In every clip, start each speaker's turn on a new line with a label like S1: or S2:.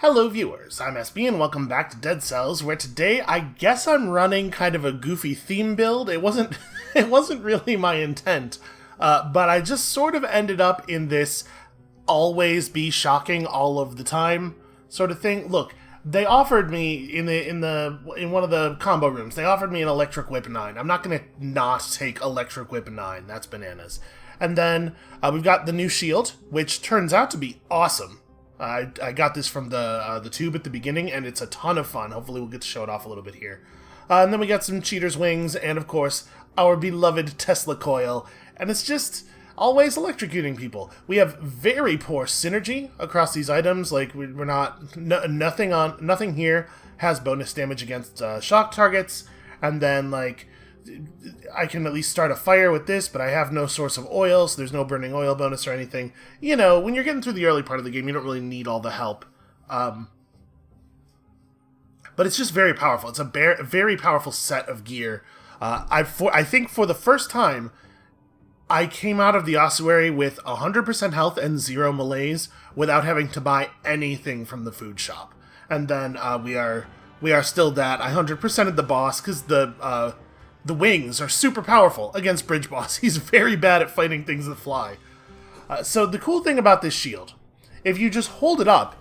S1: Hello viewers, I'm SB and welcome back to Dead Cells, where today I guess I'm running kind of a goofy theme build. It wasn't it wasn't really my intent, but I just sort of ended up in this always be shocking all of the time sort of thing. Look, they offered me in one of the combo rooms, they offered me an electric whip 9. I'm not gonna not take electric whip 9, that's bananas. And then we've got the new shield, which turns out to be awesome. I got this from the tube at the beginning, and it's a ton of fun. Hopefully we'll get to show it off a little bit here. And then we got some cheater's wings, and of course, our beloved Tesla Coil. And it's just always electrocuting people. We have very poor synergy across these items. Like, we're not... nothing here has bonus damage against shock targets. And then, like... I can at least start a fire with this, but I have no source of oil, so there's no burning oil bonus or anything. You know, when you're getting through the early part of the game, you don't really need all the help. But it's just very powerful. It's a very powerful set of gear. I think for the first time, I came out of the ossuary with 100% health and 0 malaise without having to buy anything from the food shop. And then we are still that. I 100%ed the boss because the wings are super powerful against Bridge Boss. He's very bad at fighting things that fly. So the cool thing about this shield, if you just hold it up,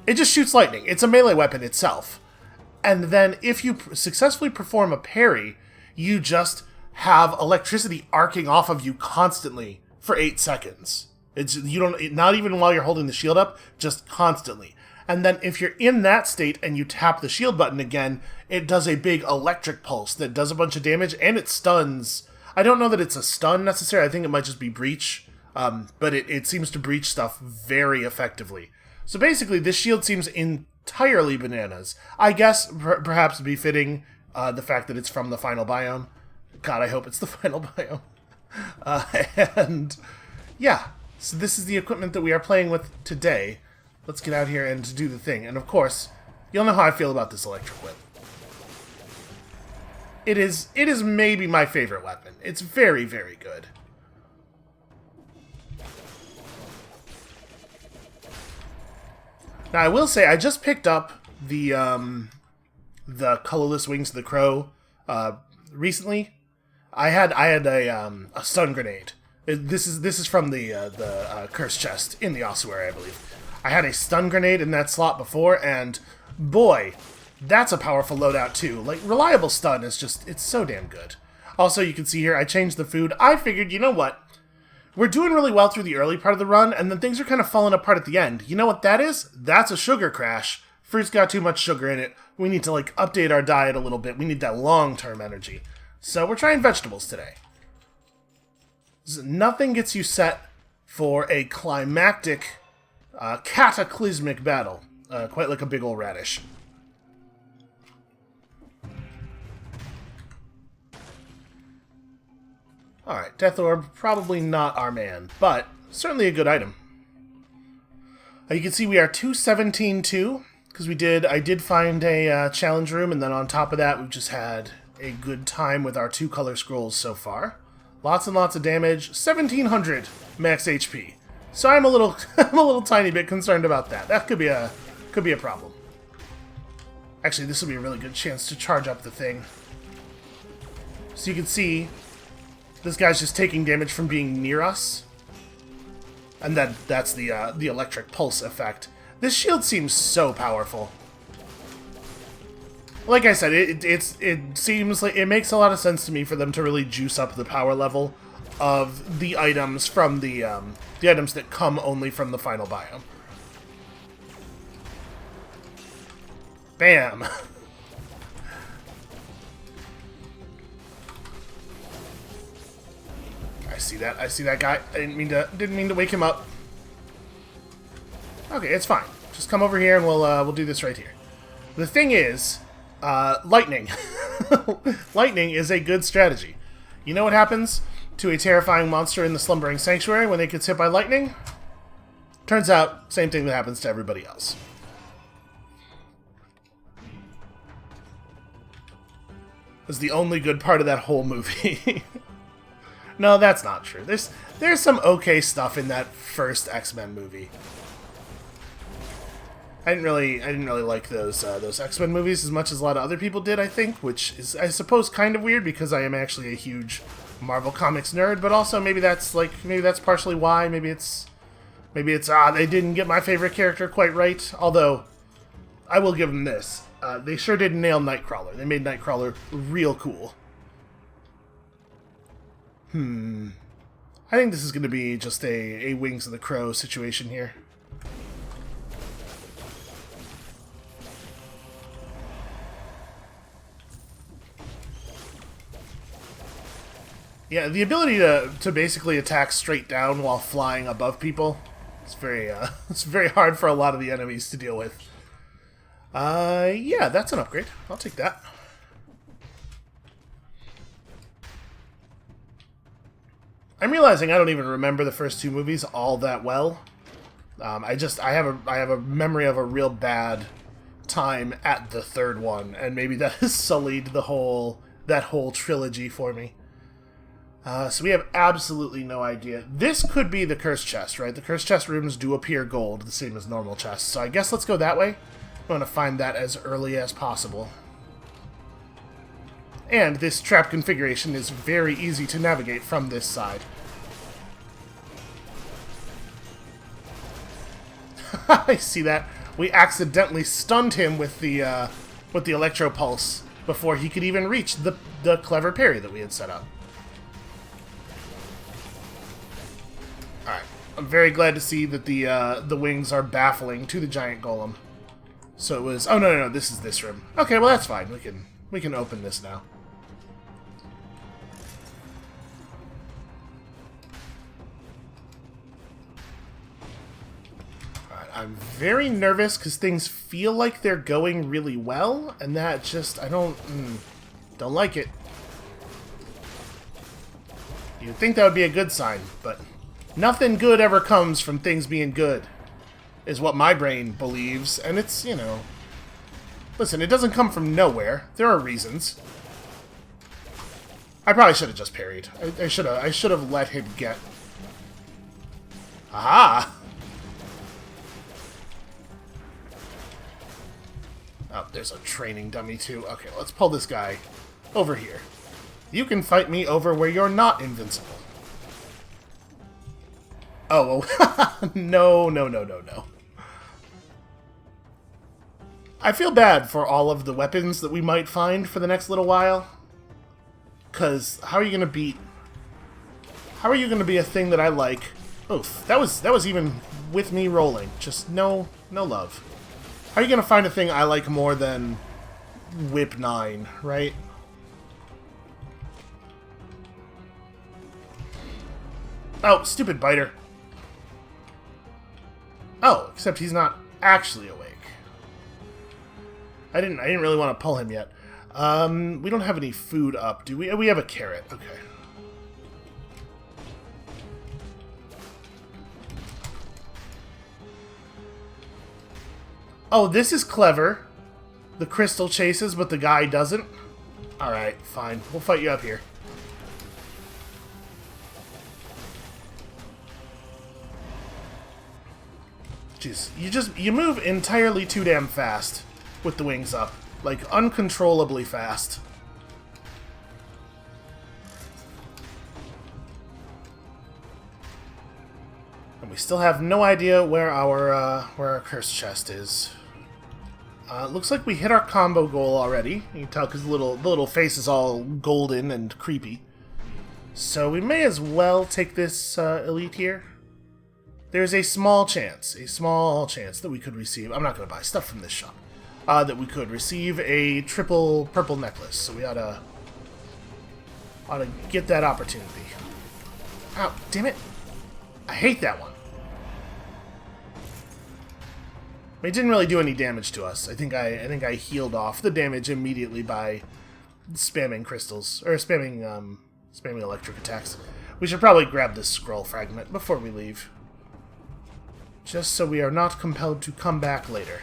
S1: it just shoots lightning. It's a melee weapon itself. And then if you successfully perform a parry, you just have electricity arcing off of you constantly for 8 seconds. Not even while you're holding the shield up, just constantly. And then if you're in that state and you tap the shield button again, it does a big electric pulse that does a bunch of damage, and it stuns. I don't know that it's a stun necessarily, I think it might just be breach, but it seems to breach stuff very effectively. So basically, this shield seems entirely bananas. I guess perhaps befitting the fact that it's from the final biome. God, I hope it's the final biome. And yeah, so this is the equipment that we are playing with today. Let's get out here and do the thing. And of course, you'll know how I feel about this electric whip. It is maybe my favorite weapon. It's very, very good. Now I will say I just picked up the colorless wings of the crow recently. I had a stun grenade. This is from the curse chest in the ossuary, I believe. I had a stun grenade in that slot before, and boy, that's a powerful loadout too. Like, reliable stun is just, it's so damn good. Also, you can see here, I changed the food. I figured, you know what? We're doing really well through the early part of the run, and then things are kind of falling apart at the end. You know what that is? That's a sugar crash. Fruit's got too much sugar in it. We need to, like, update our diet a little bit. We need that long-term energy. So we're trying vegetables today. Nothing gets you set for a climactic... cataclysmic battle. Quite like a big old radish. Alright, Death Orb, probably not our man, but certainly a good item. You can see we are 217-2, because I did find a challenge room, and then on top of that, we've just had a good time with our 2 color scrolls so far. Lots and lots of damage, 1700 max HP. So I'm a little tiny bit concerned about that. That could be a problem. Actually, this will be a really good chance to charge up the thing. So you can see this guy's just taking damage from being near us, and that's the electric pulse effect. This shield seems so powerful. Like I said, it seems like it makes a lot of sense to me for them to really juice up the power level of the items from the items that come only from the final biome. Bam! I see that guy. I didn't mean to wake him up. Okay, it's fine. Just come over here and we'll do this right here. The thing is, lightning. Lightning is a good strategy. You know what happens to a terrifying monster in the Slumbering Sanctuary when it gets hit by lightning? Turns out, same thing that happens to everybody else. That's the only good part of that whole movie. No, that's not true. There's some okay stuff in that first X-Men movie. I didn't really like those X-Men movies as much as a lot of other people did, I think, which is, I suppose, kind of weird because I am actually a huge Marvel Comics nerd, but also maybe that's partially why. Maybe it's they didn't get my favorite character quite right. Although I will give them this. They sure did nail Nightcrawler. They made Nightcrawler real cool. I think this is going to be just a Wings of the Crow situation here. Yeah, the ability to basically attack straight down while flying above people, it's very hard for a lot of the enemies to deal with. Yeah, that's an upgrade. I'll take that. I'm realizing I don't even remember the first two movies all that well. I have a memory of a real bad time at the third one, and maybe that has sullied that whole trilogy for me. So we have absolutely no idea. This could be the cursed chest, right? The cursed chest rooms do appear gold, the same as normal chests. So I guess let's go that way. I want to find that as early as possible. And this trap configuration is very easy to navigate from this side. I see that. We accidentally stunned him with the electro pulse before he could even reach the clever parry that we had set up. Alright, I'm very glad to see that the wings are baffling to the giant golem. So it was... Oh, no, this is this room. Okay, well, that's fine. We can open this now. Alright, I'm very nervous because things feel like they're going really well, and that just... I don't like it. You'd think that would be a good sign, but... Nothing good ever comes from things being good, is what my brain believes, and it's, you know... Listen, it doesn't come from nowhere. There are reasons. I probably should have just parried. I should have let him get... Aha! Oh, there's a training dummy, too. Okay, let's pull this guy over here. You can fight me over where you're not invincible. Oh, well, no. I feel bad for all of the weapons that we might find for the next little while. Because how are you going to beat... How are you going to be a thing that I like? Oof, that was even with me rolling. Just no love. How are you going to find a thing I like more than Whip 9, right? Oh, stupid biter. Oh, except he's not actually awake. I didn't really want to pull him yet. We don't have any food up, do we? We have a carrot. Okay. Oh, this is clever. The crystal chases, but the guy doesn't. Alright, fine. We'll fight you up here. Jeez, you move entirely too damn fast with the wings up. Like, uncontrollably fast. And we still have no idea where our cursed chest is. Looks like we hit our combo goal already. You can tell because the little face is all golden and creepy. So we may as well take this elite here. There's a small chance that we could receive... I'm not going to buy stuff from this shop. That we could receive a triple purple necklace. So we ought to get that opportunity. Ow, damn it. I hate that one. It didn't really do any damage to us. I think I healed off the damage immediately by spamming crystals, or spamming electric attacks. We should probably grab this scroll fragment before we leave. Just so we are not compelled to come back later.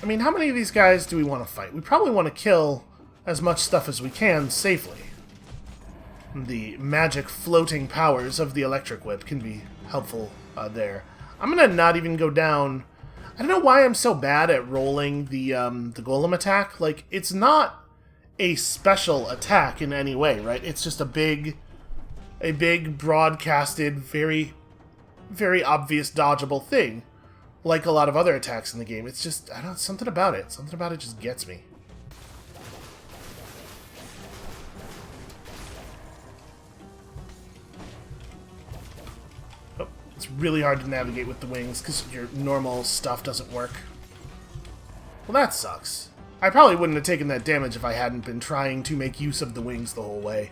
S1: I mean, how many of these guys do we want to fight? We probably want to kill as much stuff as we can safely. the magic floating powers of the electric whip can be helpful there. I'm gonna not even go down. I don't know why I'm so bad at rolling the golem attack. Like, it's not a special attack in any way, right? It's just a big broadcasted, very, very obvious dodgeable thing, like a lot of other attacks in the game. It's just, I don't know, something about it. Something about it just gets me. Oh, it's really hard to navigate with the wings because your normal stuff doesn't work. Well, that sucks. I probably wouldn't have taken that damage if I hadn't been trying to make use of the wings the whole way.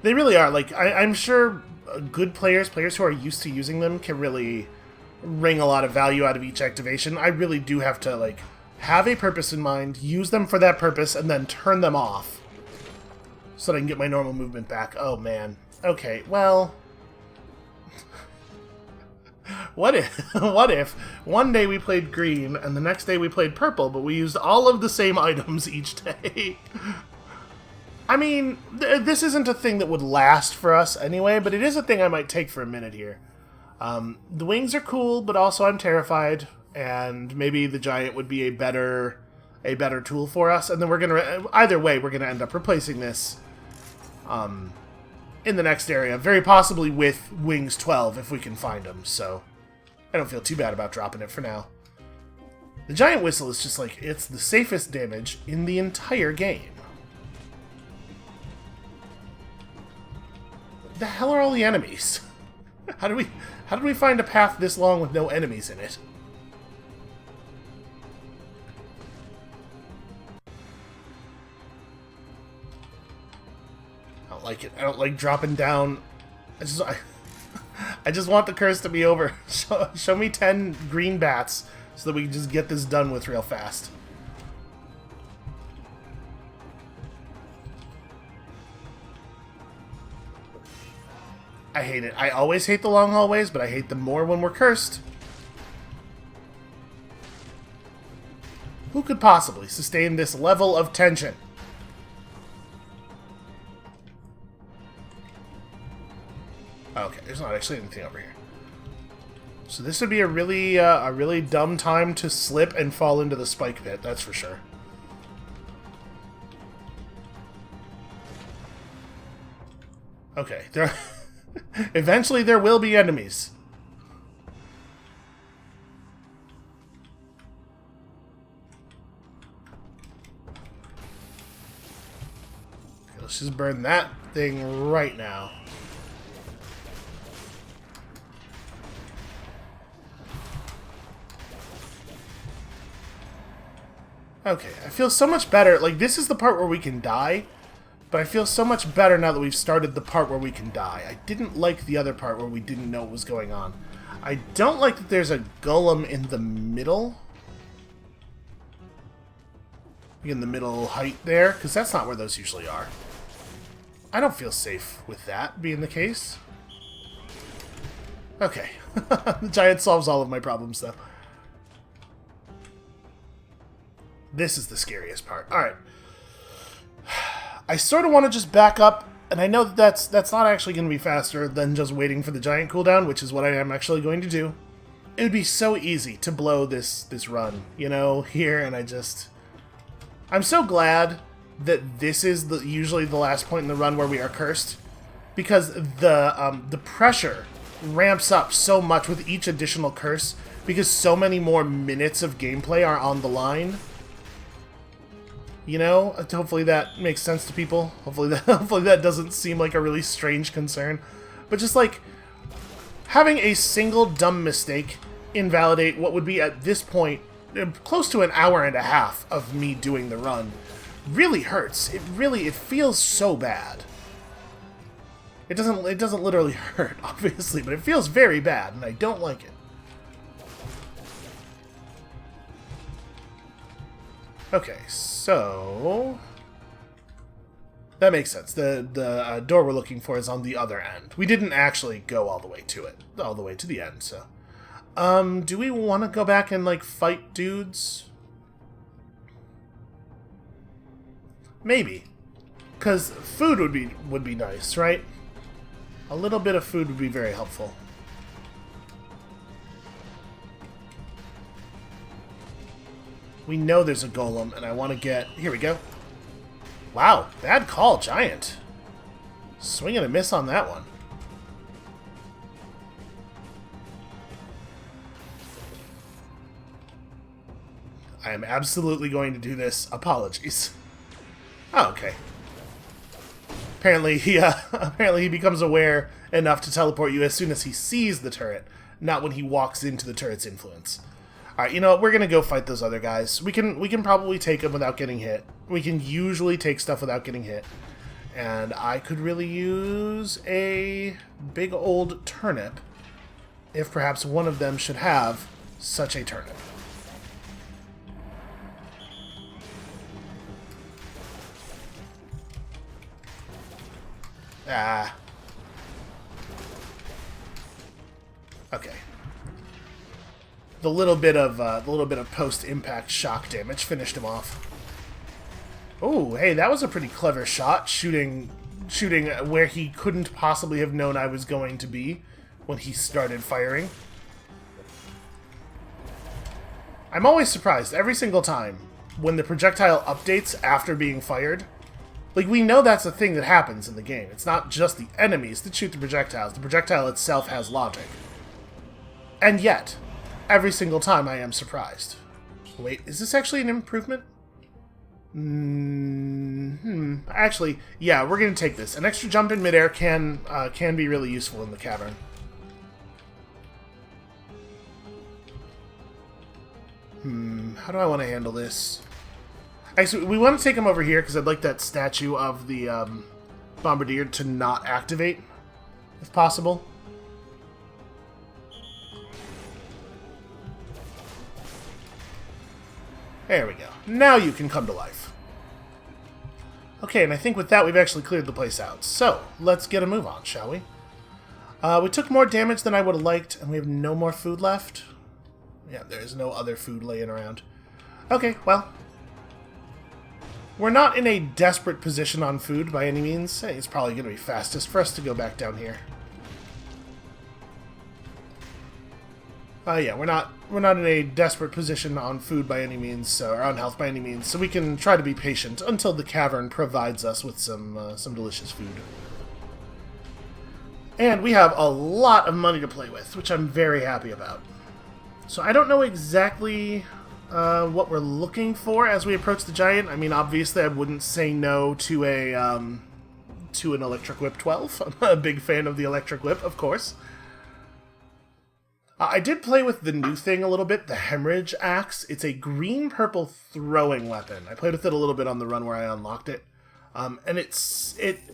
S1: They really are. Like, I'm sure good players who are used to using them, can really wring a lot of value out of each activation. I really do have to, like, have a purpose in mind, use them for that purpose, and then turn them off so that I can get my normal movement back. Oh, man. Okay, well... what if one day we played green and the next day we played purple, but we used all of the same items each day? I mean, this isn't a thing that would last for us anyway, but it is a thing I might take for a minute here. The wings are cool, but also I'm terrified, and maybe the giant would be a better tool for us. And then we're gonna, either way, we're gonna end up replacing this in the next area, very possibly with wings 12 if we can find them. So I don't feel too bad about dropping it for now. The giant whistle is just like, it's the safest damage in the entire game. The hell are all the enemies? How did we find a path this long with no enemies in it? I don't like it. I don't like dropping down. I just want the curse to be over. Show me 10 green bats so that we can just get this done with real fast. I hate it. I always hate the long hallways, but I hate them more when we're cursed. Who could possibly sustain this level of tension? Okay, there's not actually anything over here. So this would be a really dumb time to slip and fall into the spike pit, that's for sure. Okay, there... Eventually there will be enemies. Okay, let's just burn that thing right now. Okay, I feel so much better. Like, this is the part where we can die. But I feel so much better now that we've started the part where we can die. I didn't like the other part where we didn't know what was going on. I don't like that there's a golem in the middle. In the middle height there, because that's not where those usually are. I don't feel safe with that being the case. Okay. The giant solves all of my problems, though. This is the scariest part. Alright. I sort of want to just back up, and I know that that's not actually going to be faster than just waiting for the giant cooldown, which is what I am actually going to do. It would be so easy to blow this run, you know, here, and I'm so glad that this is usually the last point in the run where we are cursed, because the pressure ramps up so much with each additional curse, because so many more minutes of gameplay are on the line. You know, hopefully that makes sense to people. Hopefully that doesn't seem like a really strange concern. But just like having a single dumb mistake invalidate what would be at this point close to an hour and a half of me doing the run really hurts. It feels so bad. It doesn't literally hurt, obviously, but it feels very bad, and I don't like it. Okay, so that makes sense. The door we're looking for is on the other end. We didn't actually go all the way to it, all the way to the end. So, do we want to go back and like fight dudes? Maybe. Because food would be nice, right? A little bit of food would be very helpful. We know there's a golem, and I want to get... Here we go. Wow, bad call, giant. Swing and a miss on that one. I am absolutely going to do this. Apologies. Oh, okay. Apparently he becomes aware enough to teleport you as soon as he sees the turret, not when he walks into the turret's influence. Alright, you know what? We're gonna go fight those other guys. We can probably take them without getting hit. We can usually take stuff without getting hit. And I could really use a big old turnip if perhaps one of them should have such a turnip. Ah. Okay. The little bit of post-impact shock damage finished him off. Oh, hey, that was a pretty clever shot, shooting where he couldn't possibly have known I was going to be when he started firing. I'm always surprised every single time when the projectile updates after being fired. Like, we know that's a thing that happens in the game. It's not just the enemies that shoot the projectiles. The projectile itself has logic. And yet, every single time I am surprised. Wait, is this actually an improvement? Actually, yeah, we're going to take this. An extra jump in midair can be really useful in the cavern. How do I want to handle this? Actually, we want to take him over here because I'd like that statue of the bombardier to not activate, if possible. There we go. Now you can come to life. Okay, and I think with that we've actually cleared the place out. So, let's get a move on, shall we? We took more damage than I would have liked, and we have no more food left. Yeah, there's no other food laying around. Okay, well. We're not in a desperate position on food by any means. Hey, it's probably going to be fastest for us to go back down here. Yeah, we're not in a desperate position on food by any means, or on health by any means, so we can try to be patient until the cavern provides us with some delicious food. And we have a lot of money to play with, which I'm very happy about. So I don't know exactly what we're looking for as we approach the giant. I mean, obviously I wouldn't say no to an Electric Whip 12. I'm a big fan of the Electric Whip, of course. I did play with the new thing a little bit, the Hemorrhage Axe. It's a green-purple throwing weapon. I played with it a little bit on the run where I unlocked it. And it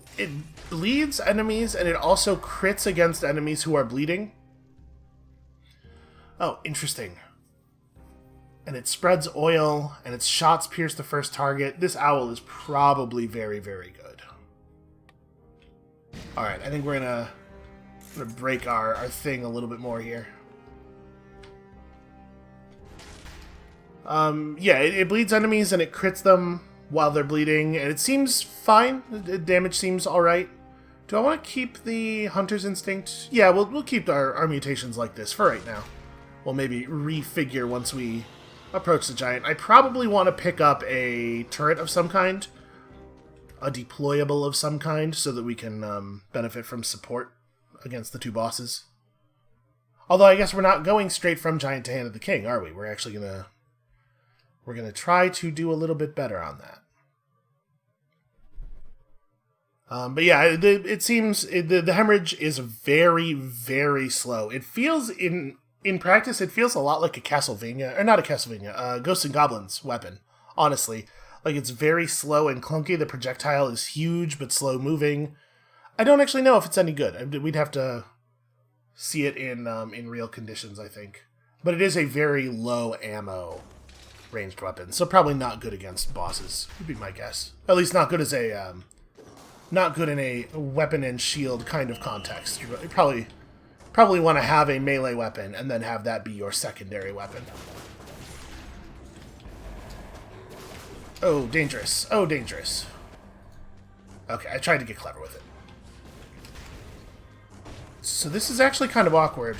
S1: bleeds enemies, and it also crits against enemies who are bleeding. Oh, interesting. And it spreads oil, and its shots pierce the first target. This owl is probably very, very good. Alright, I think we're gonna break our thing a little bit more here. Yeah, it bleeds enemies and it crits them while they're bleeding, and it seems fine. The damage seems alright. Do I want to keep the Hunter's Instinct? Yeah, we'll keep our mutations like this for right now. We'll maybe refigure once we approach the giant. I probably want to pick up a turret of some kind, a deployable of some kind, so that we can benefit from support against the two bosses. Although I guess we're not going straight from giant to Hand of the King, are we? We're actually gonna try to do a little bit better on that. But yeah, it seems the hemorrhage is very, very slow. It feels in practice, it feels a lot like a Castlevania, or not a Castlevania, Ghosts and Goblins weapon. Honestly, like it's very slow and clunky. The projectile is huge but slow moving. I don't actually know if it's any good. We'd have to see it in real conditions, I think. But it is a very low ammo ranged weapon, so probably not good against bosses, would be my guess. At least not good as a not good in a weapon and shield kind of context. You probably want to have a melee weapon and then have that be your secondary weapon. Oh, dangerous. Oh, dangerous. Okay, I tried to get clever with it. So this is actually kind of awkward.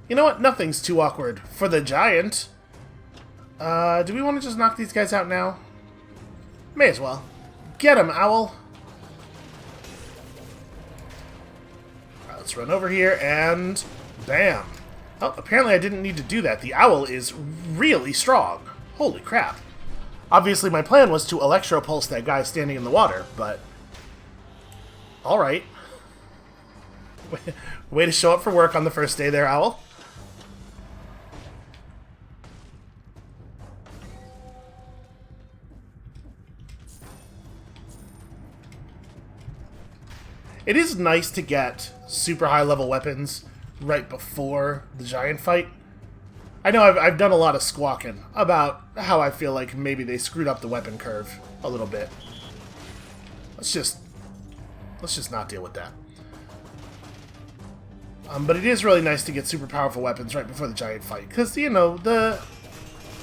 S1: You know what? Nothing's too awkward for the giant. Do we want to just knock these guys out now? May as well. Get him, owl! Alright, let's run over here and... bam! Oh, apparently I didn't need to do that. The owl is really strong. Holy crap. Obviously my plan was to electropulse that guy standing in the water, but... alright. Way to show up for work on the first day there, owl. It is nice to get super high level weapons right before the giant fight. I know I've done a lot of squawking about how I feel like maybe they screwed up the weapon curve a little bit. Let's just not deal with that. But it is really nice to get super powerful weapons right before the giant fight, because, you know, the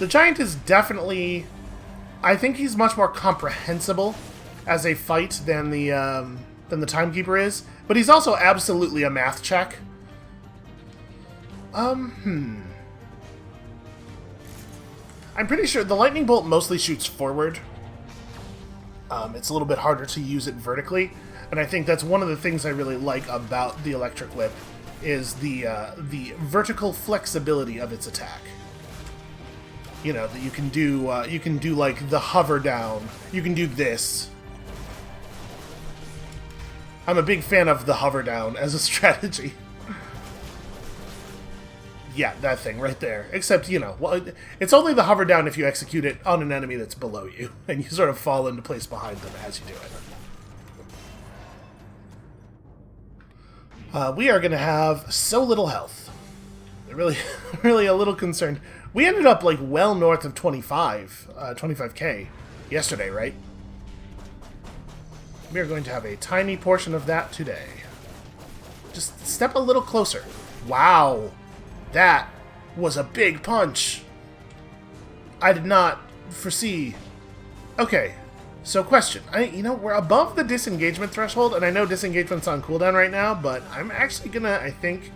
S1: giant is definitely... I think he's much more comprehensible as a fight than the Timekeeper is, but he's also absolutely a math check. I'm pretty sure the lightning bolt mostly shoots forward. It's a little bit harder to use it vertically, and I think that's one of the things I really like about the electric whip is the vertical flexibility of its attack. You know, that you can do like the hover down. You can do this. I'm a big fan of the hover down as a strategy. Yeah, that thing right there. Except, you know, well, it's only the hover down if you execute it on an enemy that's below you, and you sort of fall into place behind them as you do it. We are going to have so little health. Really, really a little concerned. We ended up, like, well north of 25k yesterday, right? We are going to have a tiny portion of that today. Just step a little closer. Wow. That was a big punch. I did not foresee. Okay, so question. You know, we're above the disengagement threshold, and I know disengagement's on cooldown right now, but I'm actually gonna, I think,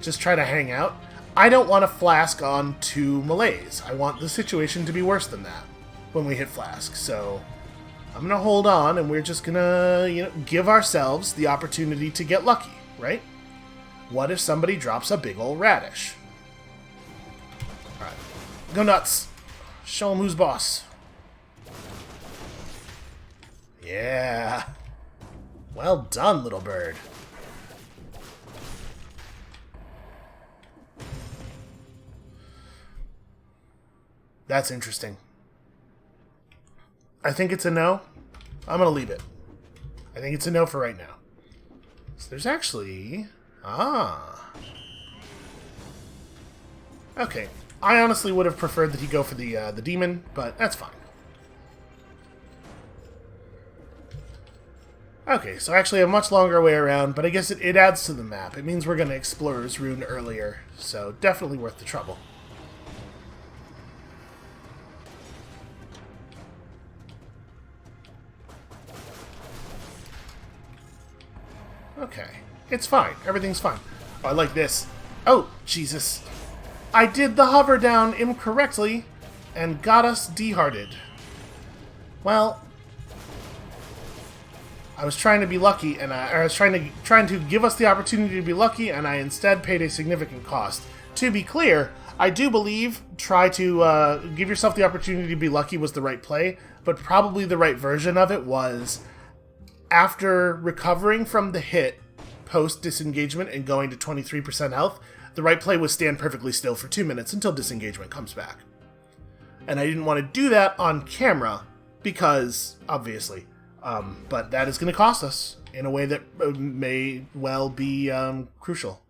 S1: just try to hang out. I don't want to flask on 2 melees. I want the situation to be worse than that when we hit flask, so... I'm gonna hold on, and we're just gonna, you know, give ourselves the opportunity to get lucky, right? What if somebody drops a big ol' radish? Alright. Go nuts. Show them who's boss. Yeah. Well done, little bird. That's interesting. I think it's a no. I'm going to leave it. I think it's a no for right now. So there's actually... Ah. Okay. I honestly would have preferred that he go for the demon, but that's fine. Okay, so actually a much longer way around, but I guess it adds to the map. It means we're going to Explorer's Rune earlier, so definitely worth the trouble. Okay. It's fine. Everything's fine. Oh, I like this. Oh, Jesus. I did the hover down incorrectly and got us dehearted. Well, I was trying to be lucky, and I was trying to give us the opportunity to be lucky, and I instead paid a significant cost. To be clear, I do believe try to give yourself the opportunity to be lucky was the right play, but probably the right version of it was after recovering from the hit post-disengagement and going to 23% health, the right play was stand perfectly still for 2 minutes until disengagement comes back. And I didn't want to do that on camera because, obviously, but that is going to cost us in a way that may well be crucial.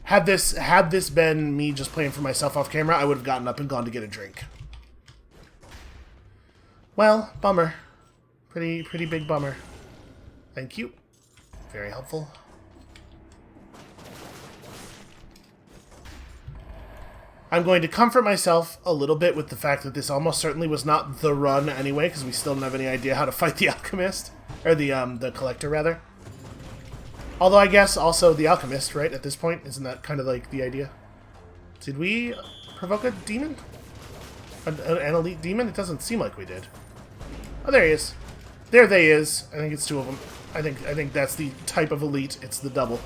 S1: Had this been me just playing for myself off camera, I would have gotten up and gone to get a drink. Well, bummer. Pretty big bummer. Thank you. Very helpful. I'm going to comfort myself a little bit with the fact that this almost certainly was not the run anyway, because we still don't have any idea how to fight the alchemist. Or the collector, rather. Although I guess also the alchemist, right, at this point? Isn't that kind of like the idea? Did we provoke a demon? An elite demon? It doesn't seem like we did. Oh, there he is. There they is. I think it's two of them. I think that's the type of elite. It's the double.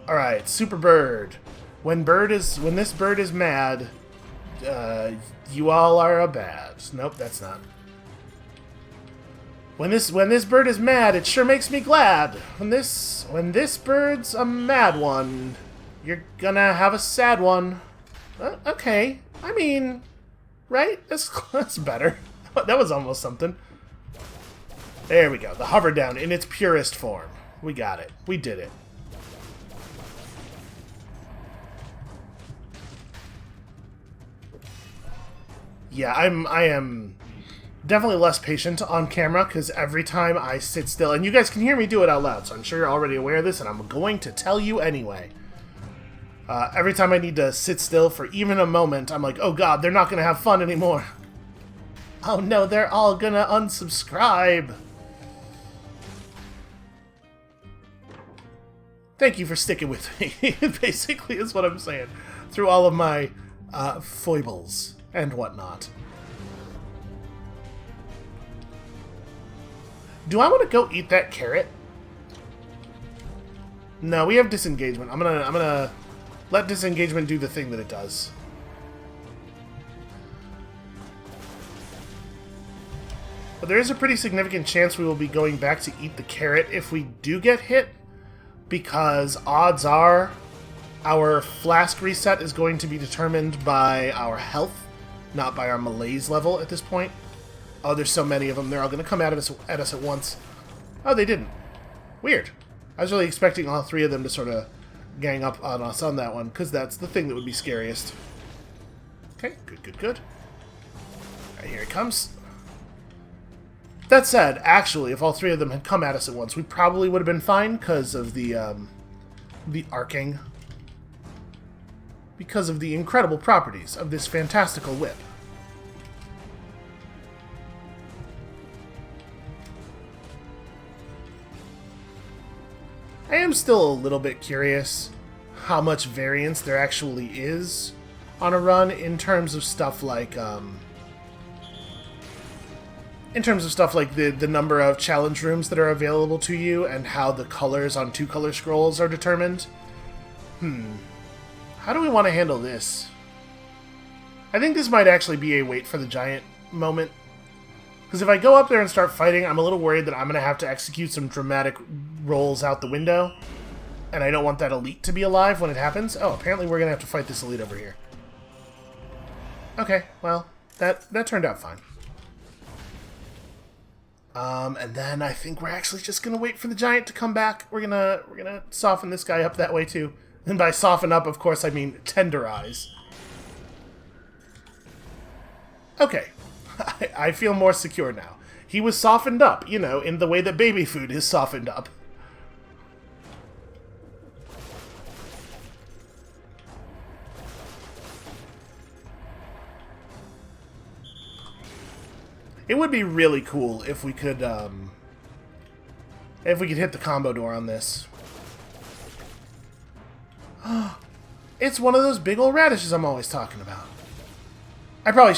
S1: Alright, Super Bird. When this bird is mad, you all are a bad. Nope, that's not. When this bird is mad, it sure makes me glad. When this bird's a mad one, you're gonna have a sad one. Okay, I mean, right? That's better. That was almost something. There we go. The hover down in its purest form. We got it. We did it. Yeah, I am definitely less patient on camera, because every time I sit still, and you guys can hear me do it out loud, so I'm sure you're already aware of this, and I'm going to tell you anyway. Every time I need to sit still for even a moment, I'm like, oh god, they're not going to have fun anymore. Oh no, they're all going to unsubscribe. Thank you for sticking with me, basically is what I'm saying, through all of my foibles and whatnot. Do I want to go eat that carrot? No, we have disengagement. I'm gonna let disengagement do the thing that it does. But there is a pretty significant chance we will be going back to eat the carrot if we do get hit, because odds are our flask reset is going to be determined by our health, not by our malaise level at this point. Oh, there's so many of them. They're all going to come at us at once. Oh, they didn't. Weird. I was really expecting all three of them to sort of gang up on us on that one, because that's the thing that would be scariest. Okay, good. Alright, here it comes. That said, actually, if all three of them had come at us at once, we probably would have been fine because of the arcing. Because of the incredible properties of this fantastical whip. I am still a little bit curious how much variance there actually is on a run in terms of stuff like the number of challenge rooms that are available to you and how the colors on 2-color scrolls are determined. How do we want to handle this? I think this might actually be a wait for the giant moment. Because if I go up there and start fighting, I'm a little worried that I'm going to have to execute some dramatic rolls out the window. And I don't want that elite to be alive when it happens. Oh, apparently we're going to have to fight this elite over here. Okay, well, that turned out fine. And then I think we're actually just going to wait for the giant to come back. We're gonna soften this guy up that way too. And by soften up, of course, I mean tenderize. Okay. I feel more secure now. He was softened up, you know, in the way that baby food is softened up. It would be really cool if we could hit the combo door on this. It's one of those big old radishes I'm always talking about. I probably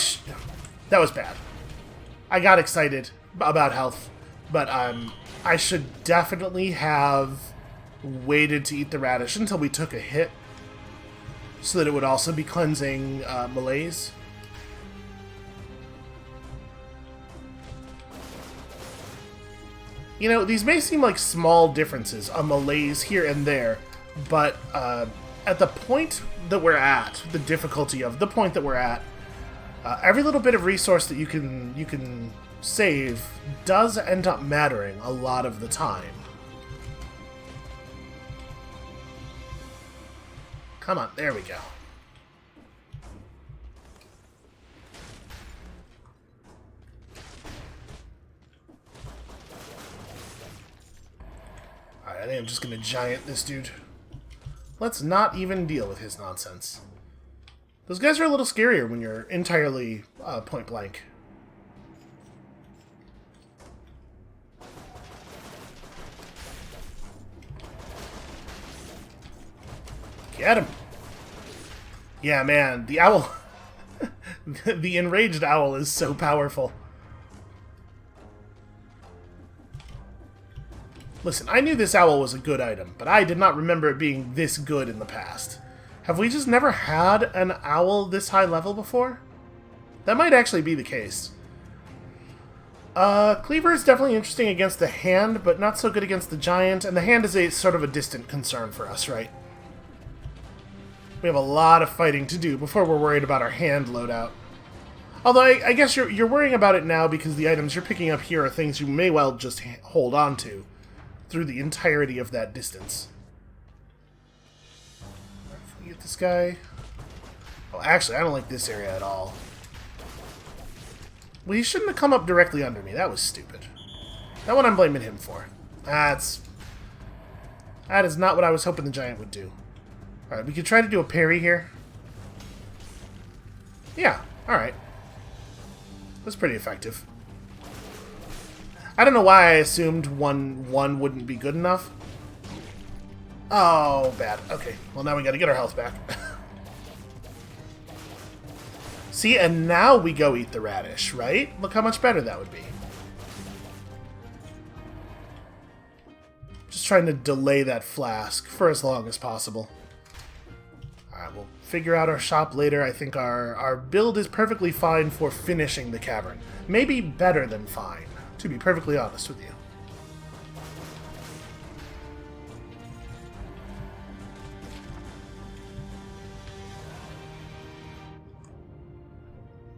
S1: that was bad. I got excited about health, but I should definitely have waited to eat the radish until we took a hit, so that it would also be cleansing malaise. You know, these may seem like small differences, a malaise here and there, but at the point that we're at, the difficulty of the point that we're at, every little bit of resource that you can save does end up mattering a lot of the time. Come on, there we go. Alright, I think I'm just gonna giant this dude. Let's not even deal with his nonsense. Those guys are a little scarier when you're entirely point blank. Get him! Yeah, man, the owl... the enraged owl is so powerful. Listen, I knew this owl was a good item, but I did not remember it being this good in the past. Have we just never had an owl this high level before? That might actually be the case. Cleaver is definitely interesting against the hand, but not so good against the giant, and the hand is a sort of a distant concern for us, right? We have a lot of fighting to do before we're worried about our hand loadout. Although I guess you're worrying about it now because the items you're picking up here are things you may well just hold on to through the entirety of that distance. If we get this guy... Oh, actually, I don't like this area at all. Well, he shouldn't have come up directly under me. That was stupid. That one I'm blaming him for. That is not what I was hoping the giant would do. Alright, we could try to do a parry here. Yeah, alright. That's pretty effective. I don't know why I assumed one wouldn't be good enough. Oh, bad. Okay, well now we gotta get our health back. See, and now we go eat the radish, right? Look how much better that would be. Just trying to delay that flask for as long as possible. Alright, we'll figure out our shop later. I think our build is perfectly fine for finishing the cavern. Maybe better than fine, to be perfectly honest with you.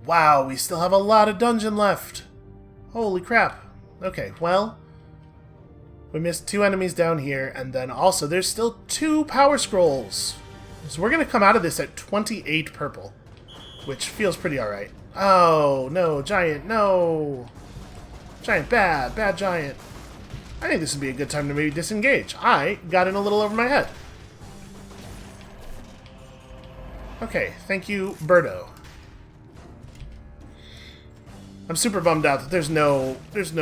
S1: Wow, we still have a lot of dungeon left. Holy crap. Okay, well, we missed 2 enemies down here, and then also there's still 2 power scrolls. So we're going to come out of this at 28 purple, which feels pretty alright. Oh, no, giant, no. Giant, bad, bad giant. I think this would be a good time to maybe disengage. I got in a little over my head. Okay, thank you, Birdo. I'm super bummed out that there's no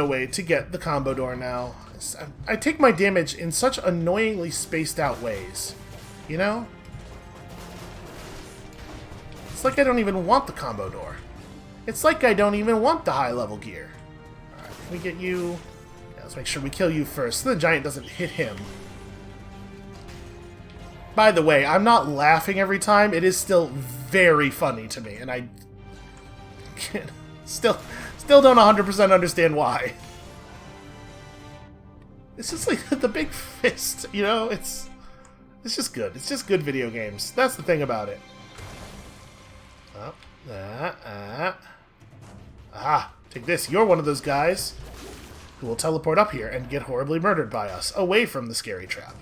S1: way to get the combo door now. I take my damage in such annoyingly spaced out ways, you know? It's like I don't even want the combo door. It's like I don't even want the high level gear. Alright, can we get you? Yeah, let's make sure we kill you first so the giant doesn't hit him. By the way, I'm not laughing every time. It is still very funny to me, and I can't... Still don't 100% understand why. It's just like the big fist, you know? It's just good. It's just good video games. That's the thing about it. Ah, take this. You're one of those guys who will teleport up here and get horribly murdered by us, away from the scary trap.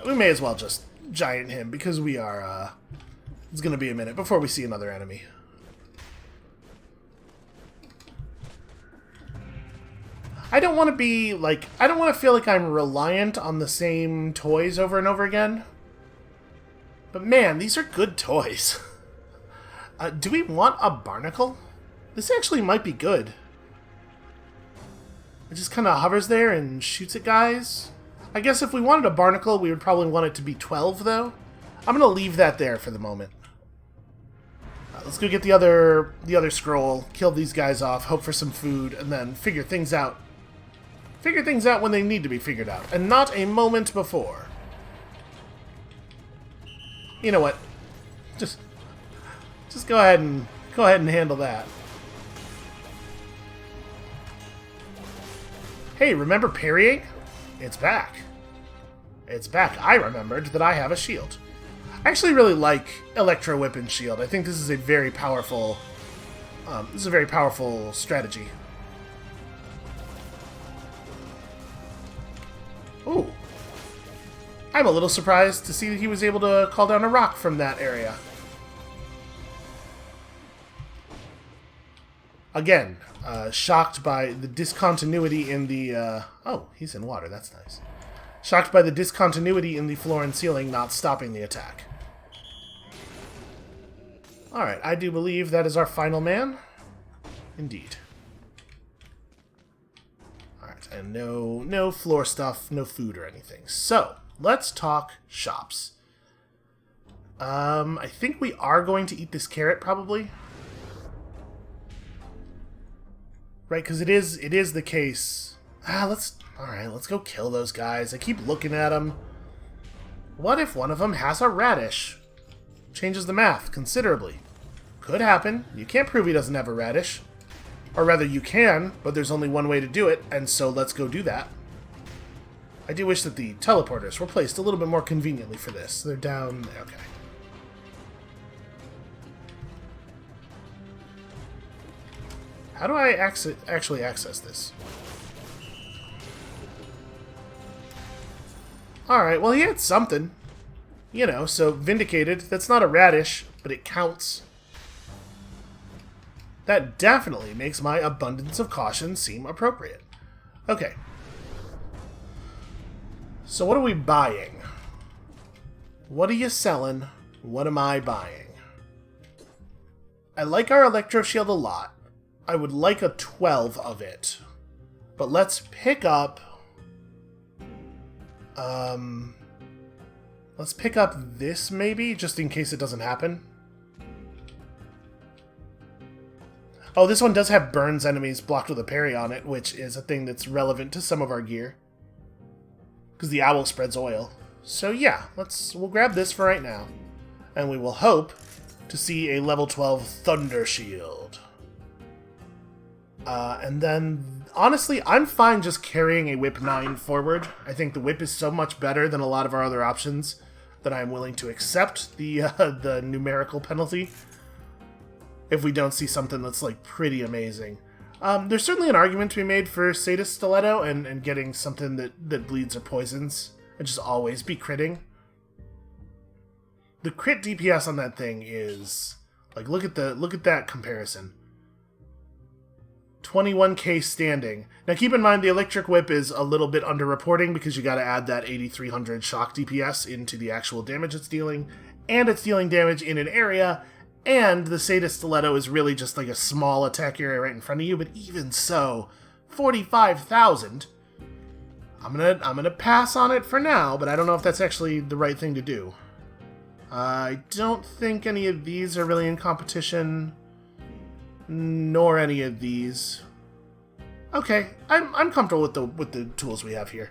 S1: We may as well just giant him, because we are, it's gonna be a minute before we see another enemy. I don't want to be, like, I don't want to feel like I'm reliant on the same toys over and over again. But man, these are good toys. Do we want a barnacle? This actually might be good. It just kind of hovers there and shoots at guys. I guess if we wanted a barnacle, we would probably want it to be 12, though. I'm going to leave that there for the moment. Let's go get the other scroll, kill these guys off, hope for some food, and then figure things out. Figure things out when they need to be figured out, and not a moment before. You know what? Just go ahead and handle that. Hey, remember parrying? It's back. It's back. I remembered that I have a shield. I actually really like Electro Whip and Shield. I think this is a very powerful strategy. Ooh. I'm a little surprised to see that he was able to call down a rock from that area. Again, shocked by the discontinuity in the... oh, he's in water. That's nice. Shocked by the discontinuity in the floor and ceiling not stopping the attack. Alright, I do believe that is our final man. Indeed. Alright, and no floor stuff, no food or anything. So, let's talk shops. I think we are going to eat this carrot, probably. Right, because it is the case. Alright, let's go kill those guys. I keep looking at them. What if one of them has a radish? Changes the math considerably. Could happen. You can't prove he doesn't have a radish. Or rather, you can, but there's only one way to do it, and so let's go do that. I do wish that the teleporters were placed a little bit more conveniently for this. They're down... okay. How do I actually access this? Alright, well he had something. You know, so vindicated. That's not a radish, but it counts. That definitely makes my abundance of caution seem appropriate. Okay. So what are we buying? What are you selling? What am I buying? I like our electro shield a lot. I would like a 12 of it. But let's pick up... let's pick up this, maybe, just in case it doesn't happen. Oh, this one does have burns enemies blocked with a parry on it, which is a thing that's relevant to some of our gear. Because the owl spreads oil. So yeah, we'll grab this for right now. And we will hope to see a level 12 Thunder Shield. And then, honestly, I'm fine just carrying a Whip 9 forward. I think the Whip is so much better than a lot of our other options that I'm willing to accept the numerical penalty if we don't see something that's, like, pretty amazing. There's certainly an argument to be made for Sadist Stiletto and getting something that bleeds or poisons and just always be critting. The crit DPS on that thing is... like, look at that comparison. 21k standing. Now keep in mind the Electric Whip is a little bit underreporting because you gotta add that 8300 shock DPS into the actual damage it's dealing, and it's dealing damage in an area, and the Sadist Stiletto is really just like a small attack area right in front of you, but even so, 45,000. I'm gonna pass on it for now, but I don't know if that's actually the right thing to do. I don't think any of these are really in competition. Nor any of these. Okay, I'm comfortable with the tools we have here.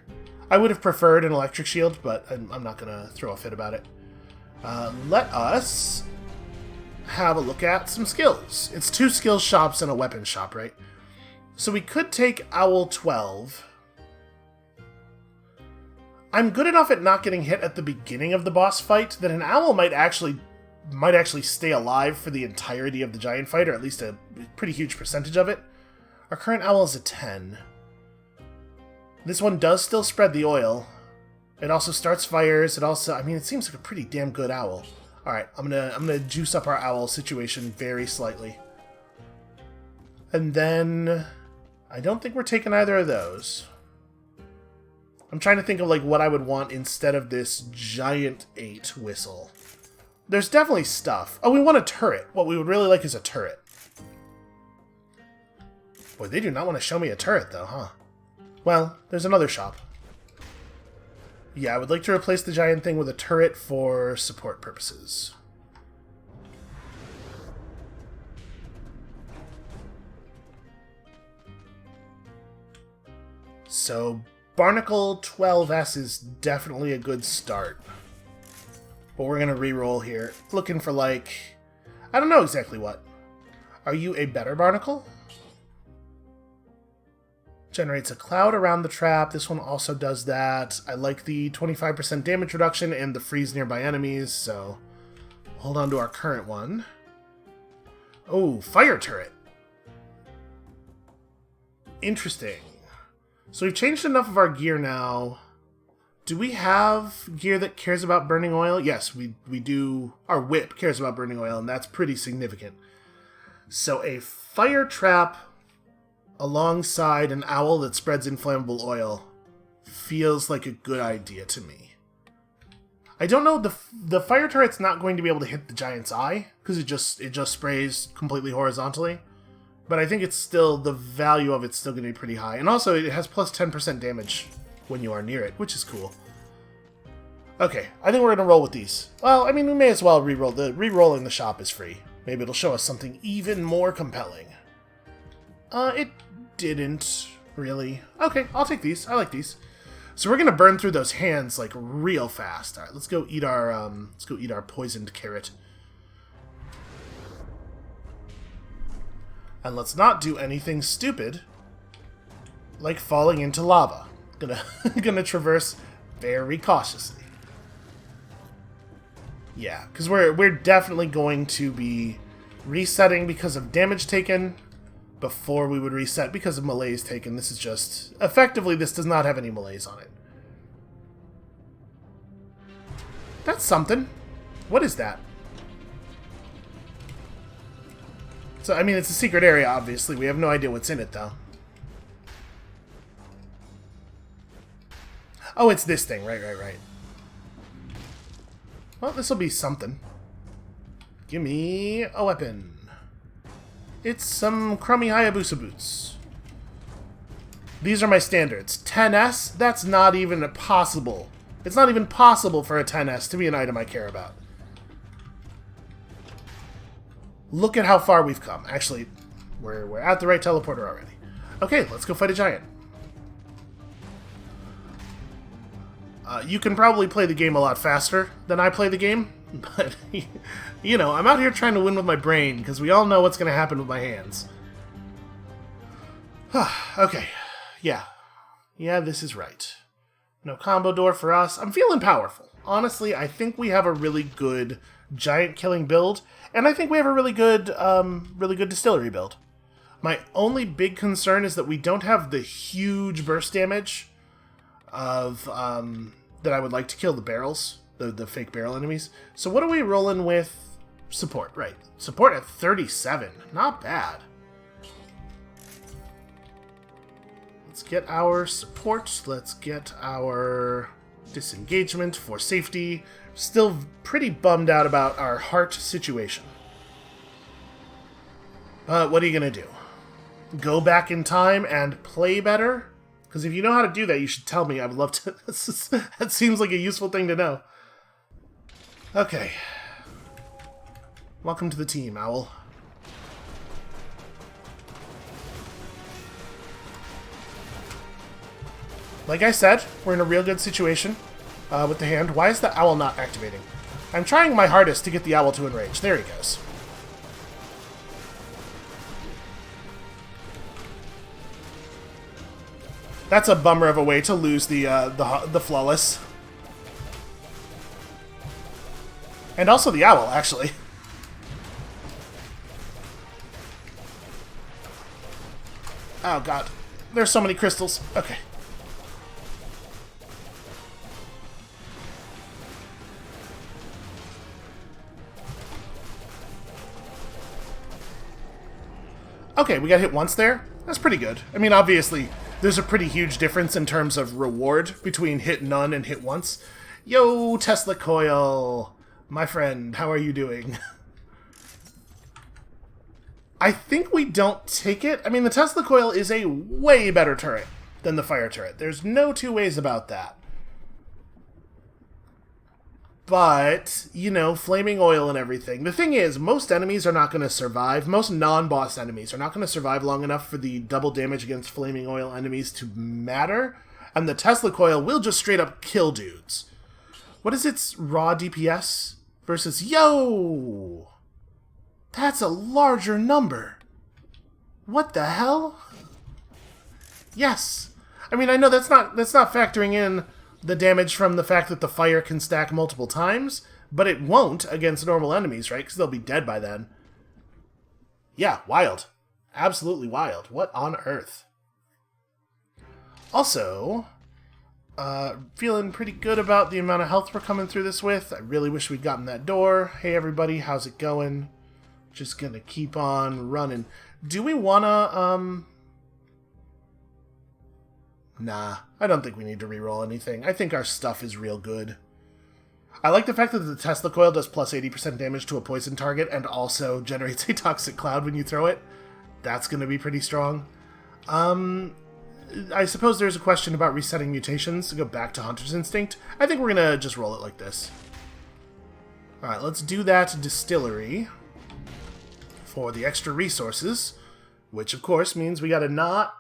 S1: I would have preferred an electric shield, but I'm not gonna throw a fit about it. Let us have a look at some skills. It's 2 skill shops and a weapon shop, right? So we could take Owl 12. I'm good enough at not getting hit at the beginning of the boss fight that an owl might actually stay alive for the entirety of the giant fight, or at least a pretty huge percentage of it. Our current owl is a 10. This one does still spread the oil. It also starts fires. It seems like a pretty damn good owl. Alright, I'm gonna juice up our owl situation very slightly. And then... I don't think we're taking either of those. I'm trying to think of like what I would want instead of this giant 8 whistle. There's definitely stuff. Oh, we want a turret. What we would really like is a turret. Boy, they do not want to show me a turret, though, huh? Well, there's another shop. Yeah, I would like to replace the giant thing with a turret for support purposes. So, Barnacle 12S is definitely a good start. But we're going to reroll here. Looking for, like... I don't know exactly what. Are you a better Barnacle? Generates a cloud around the trap. This one also does that. I like the 25% damage reduction and the freeze nearby enemies, so... hold on to our current one. Oh, fire turret. Interesting. So we've changed enough of our gear now... Do we have gear that cares about burning oil? Yes, we do. Our whip cares about burning oil, and that's pretty significant. So a fire trap alongside an owl that spreads inflammable oil feels like a good idea to me. I don't know, the fire turret's not going to be able to hit the giant's eye, because it just sprays completely horizontally. But I think it's still, the value of it's still going to be pretty high. And also, it has plus 10% damage when you are near it, which is cool. Okay, I think we're going to roll with these. Well, I mean, we may as well re-roll. Re-rolling the shop is free. Maybe it'll show us something even more compelling. It didn't, really. Okay, I'll take these. I like these. So we're going to burn through those hands, like, real fast. Alright, let's go eat our poisoned carrot. And let's not do anything stupid, like falling into lava. Gonna traverse very cautiously. Yeah, because we're definitely going to be resetting because of damage taken before we would reset because of melees taken. This is just... Effectively, this does not have any melees on it. That's something. What is that? So, I mean, it's a secret area, obviously. We have no idea what's in it, though. Oh, it's this thing. Right. Well, this will be something. Give me a weapon. It's some crummy Hayabusa boots. These are my standards. 10S? That's not even possible. It's not even possible for a 10S to be an item I care about. Look at how far we've come. Actually, we're at the right teleporter already. Okay, let's go fight a giant. You can probably play the game a lot faster than I play the game, but, you know, I'm out here trying to win with my brain, because we all know what's going to happen with my hands. Okay, yeah, this is right. No combo door for us. I'm feeling powerful. Honestly, I think we have a really good giant killing build, and I think we have a really good distillery build. My only big concern is that we don't have the huge burst damage of that I would like to kill the barrels, the fake barrel enemies. So what are we rolling with? Support, right. Support at 37. Not bad. Let's get our support. Let's get our disengagement for safety. Still pretty bummed out about our heart situation. But what are you going to do? Go back in time and play better? Because if you know how to do that, you should tell me. I would love to. That seems like a useful thing to know. Okay. Welcome to the team, Owl. Like I said, we're in a real good situation with the hand. Why is the owl not activating? I'm trying my hardest to get the owl to enrage. There he goes. That's a bummer of a way to lose the flawless. And also the owl, actually. Oh god. There's so many crystals. Okay. Okay, we got hit once there. That's pretty good. I mean, obviously, there's a pretty huge difference in terms of reward between hit none and hit once. Yo, Tesla Coil! My friend, how are you doing? I think we don't take it. I mean, the Tesla Coil is a way better turret than the fire turret. There's no two ways about that. But, you know, flaming oil and everything. The thing is, most enemies are not going to survive. Most non-boss enemies are not going to survive long enough for the double damage against flaming oil enemies to matter. And the Tesla Coil will just straight up kill dudes. What is its raw DPS versus... Yo! That's a larger number. What the hell? Yes. I mean, I know that's not factoring in the damage from the fact that the fire can stack multiple times, but it won't against normal enemies, right? Because they'll be dead by then. Yeah, wild. Absolutely wild. What on earth? Also, feeling pretty good about the amount of health we're coming through this with. I really wish we'd gotten that door. Hey everybody, how's it going? Just gonna keep on running. Do we wanna, Nah, I don't think we need to reroll anything. I think our stuff is real good. I like the fact that the Tesla Coil does plus 80% damage to a poison target and also generates a toxic cloud when you throw it. That's gonna be pretty strong. I suppose there's a question about resetting mutations to go back to Hunter's Instinct. I think we're gonna just roll it like this. Alright, let's do that distillery for the extra resources, which of course means we gotta not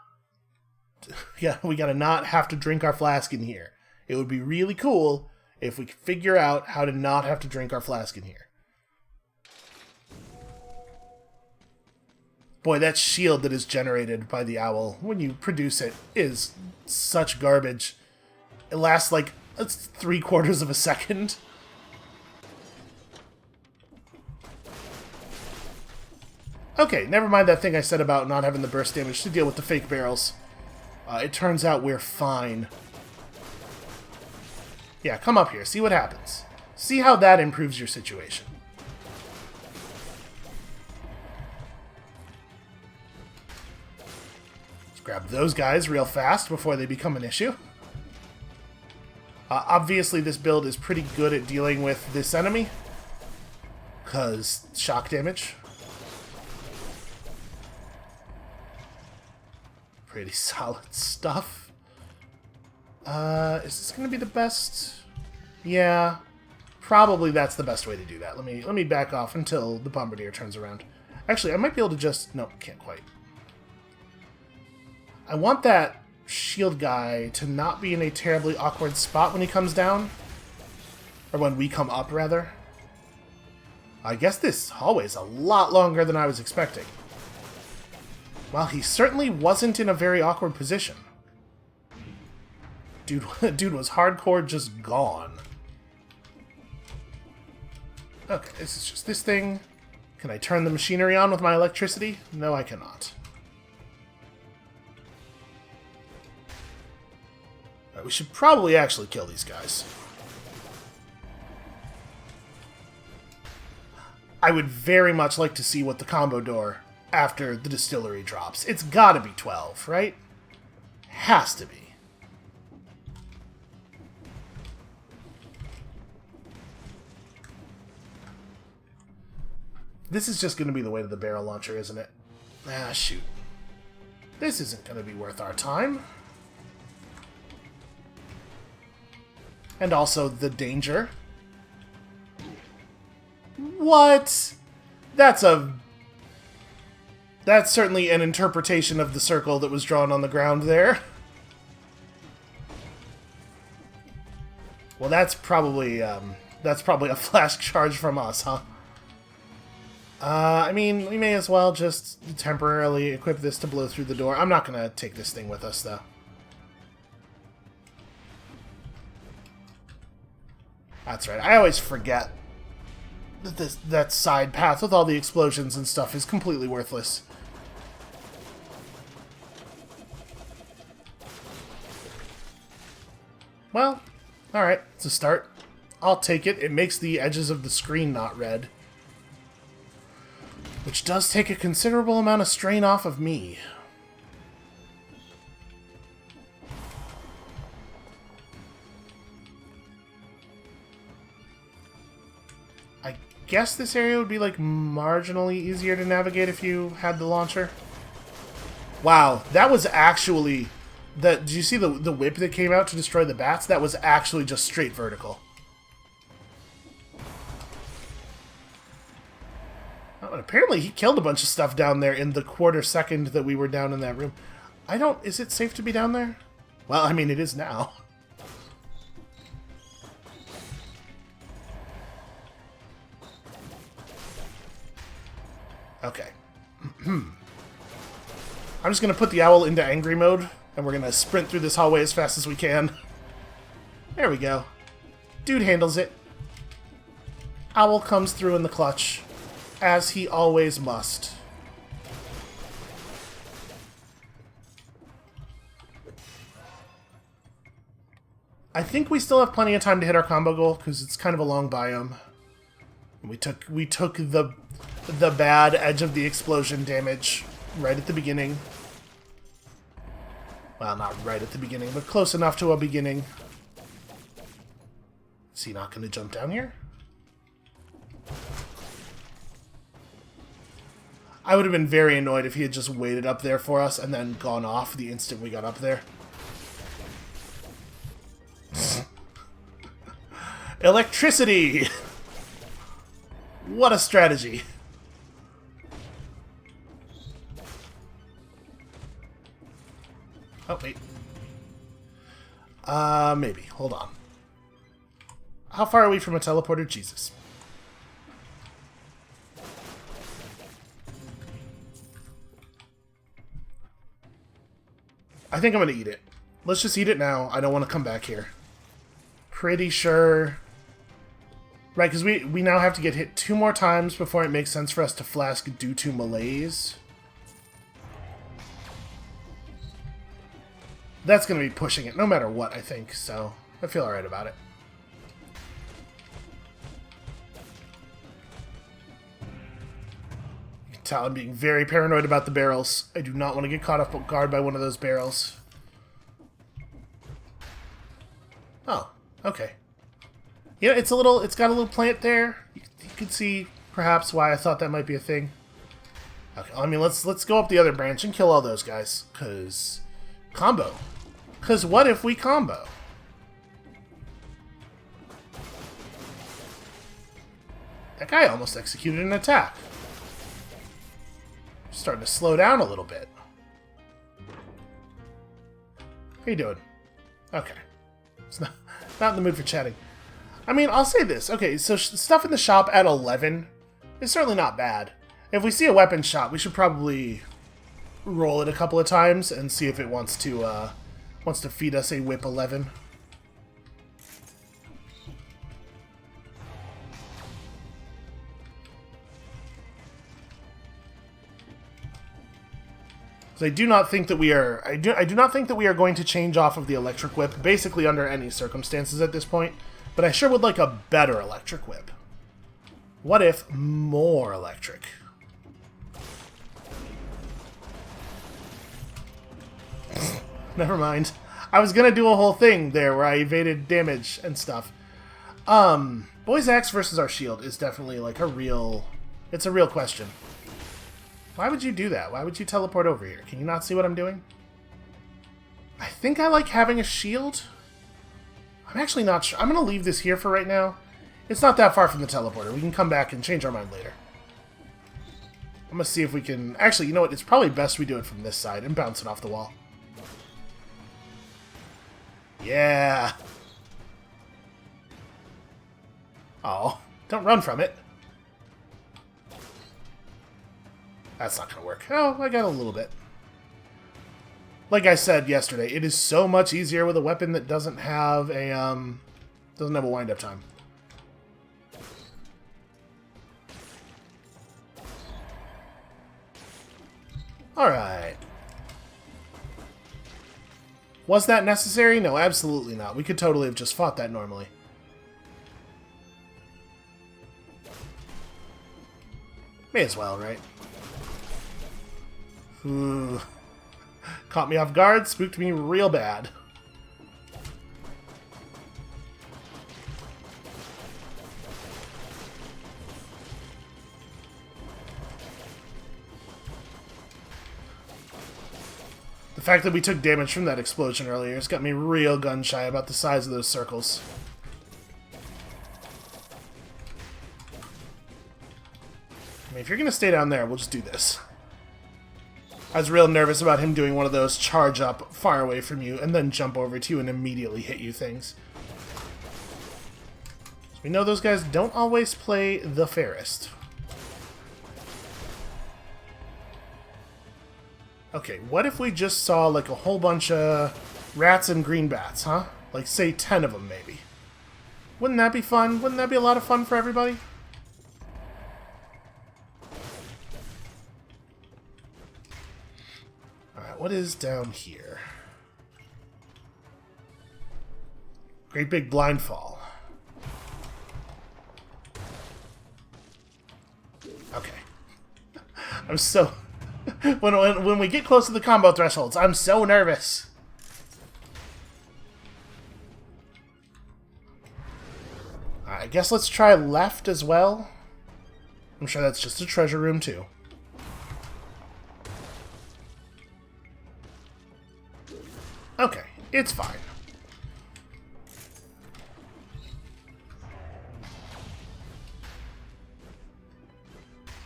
S1: have to drink our flask in here. It would be really cool if we could figure out how to not have to drink our flask in here. Boy, that shield that is generated by the owl when you produce it is such garbage. It lasts like 3/4 of a second. Okay, never mind that thing I said about not having the burst damage to deal with the fake barrels. It turns out we're fine. Yeah, come up here. See what happens. See how that improves your situation. Let's grab those guys real fast before they become an issue. Obviously, this build is pretty good at dealing with this enemy, because shock damage. Pretty solid stuff. Is this going to be the best? Yeah, probably that's the best way to do that. Let me back off until the bombardier turns around. Actually, I might be able to just... No, can't quite. I want that shield guy to not be in a terribly awkward spot when he comes down. Or when we come up, rather. I guess this hallway is a lot longer than I was expecting. Well, he certainly wasn't in a very awkward position. Dude was hardcore just gone. Okay, this is just this thing. Can I turn the machinery on with my electricity? No, I cannot. Alright, we should probably actually kill these guys. I would very much like to see what the combo door after the distillery drops. It's gotta be 12, right? Has to be. This is just gonna be the way to the barrel launcher, isn't it? Ah, shoot. This isn't gonna be worth our time. And also the danger. What? That's certainly an interpretation of the circle that was drawn on the ground there. Well, that's probably a flash charge from us, huh? I mean, we may as well just temporarily equip this to blow through the door. I'm not gonna take this thing with us, though. That's right. I always forget that that side path with all the explosions and stuff is completely worthless. Well, alright, it's a start. I'll take it. It makes the edges of the screen not red. Which does take a considerable amount of strain off of me. I guess this area would be, like, marginally easier to navigate if you had the launcher. Wow, that was actually... Did you see the whip that came out to destroy the bats? That was actually just straight vertical. Oh, and apparently he killed a bunch of stuff down there in the quarter second that we were down in that room. Is it safe to be down there? Well, I mean, it is now. Okay. I'm just going to put the owl into angry mode, and we're going to sprint through this hallway as fast as we can. There we go. Dude handles it. Owl comes through in the clutch, as he always must. I think we still have plenty of time to hit our combo goal, because it's kind of a long biome. We took the the bad edge of the explosion damage right at the beginning. Well, not right at the beginning, but close enough to a beginning. Is he not going to jump down here? I would have been very annoyed if he had just waited up there for us and then gone off the instant we got up there. Electricity! What a strategy. Oh, wait. Maybe. Hold on. How far are we from a teleporter? Jesus. I think I'm going to eat it. Let's just eat it now. I don't want to come back here. Pretty sure... Right, because we now have to get hit 2 more times before it makes sense for us to flask due to malaise. That's going to be pushing it, no matter what, I think, so I feel alright about it. You can tell I'm being very paranoid about the barrels. I do not want to get caught off guard by one of those barrels. Oh, okay. Yeah, it's got a little plant there. You can see perhaps why I thought that might be a thing. Okay, I mean, let's go up the other branch and kill all those guys, cause combo. Cause what if we combo? That guy almost executed an attack. Starting to slow down a little bit. How you doing? Okay. It's not in the mood for chatting. I mean, I'll say this. Okay, so stuff in the shop at 11 is certainly not bad. If we see a weapon shop, we should probably roll it a couple of times and see if it wants to feed us a whip 11. So I do not think that we are. I do not think that we are going to change off of the electric whip, basically under any circumstances at this point. But I sure would like a better electric whip. What if more electric? Never mind. I was gonna do a whole thing there where I evaded damage and stuff. Boy's axe versus our shield is definitely like a real question. Why would you do that? Why would you teleport over here? Can you not see what I'm doing? I think I like having a shield. I'm actually not sure. I'm going to leave this here for right now. It's not that far from the teleporter. We can come back and change our mind later. I'm going to see if we can... Actually, you know what? It's probably best we do it from this side and bounce it off the wall. Yeah. Oh, don't run from it. That's not going to work. Oh, I got a little bit. Like I said yesterday, it is so much easier with a weapon that doesn't have a wind-up time. Alright. Was that necessary? No, absolutely not. We could totally have just fought that normally. May as well, right? Ooh. Caught me off guard, spooked me real bad. The fact that we took damage from that explosion earlier has got me real gun-shy about the size of those circles. I mean, if you're gonna stay down there, we'll just do this. I was real nervous about him doing one of those charge up far away from you and then jump over to you and immediately hit you things. So we know those guys don't always play the fairest. Okay, what if we just saw like a whole bunch of rats and green bats, huh? Like say 10 of them maybe. Wouldn't that be fun? Wouldn't that be a lot of fun for everybody? What is down here? Great big blind fall. Okay. I'm so... when we get close to the combo thresholds, I'm so nervous. I guess let's try left as well. I'm sure that's just a treasure room too. Okay, it's fine.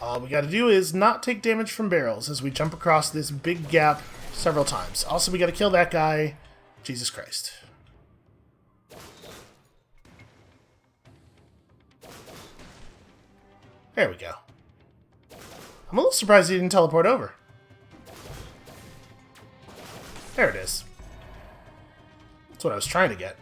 S1: All we gotta do is not take damage from barrels as we jump across this big gap several times. Also, we gotta kill that guy. Jesus Christ. There we go. I'm a little surprised he didn't teleport over. There it is. That's what I was trying to get.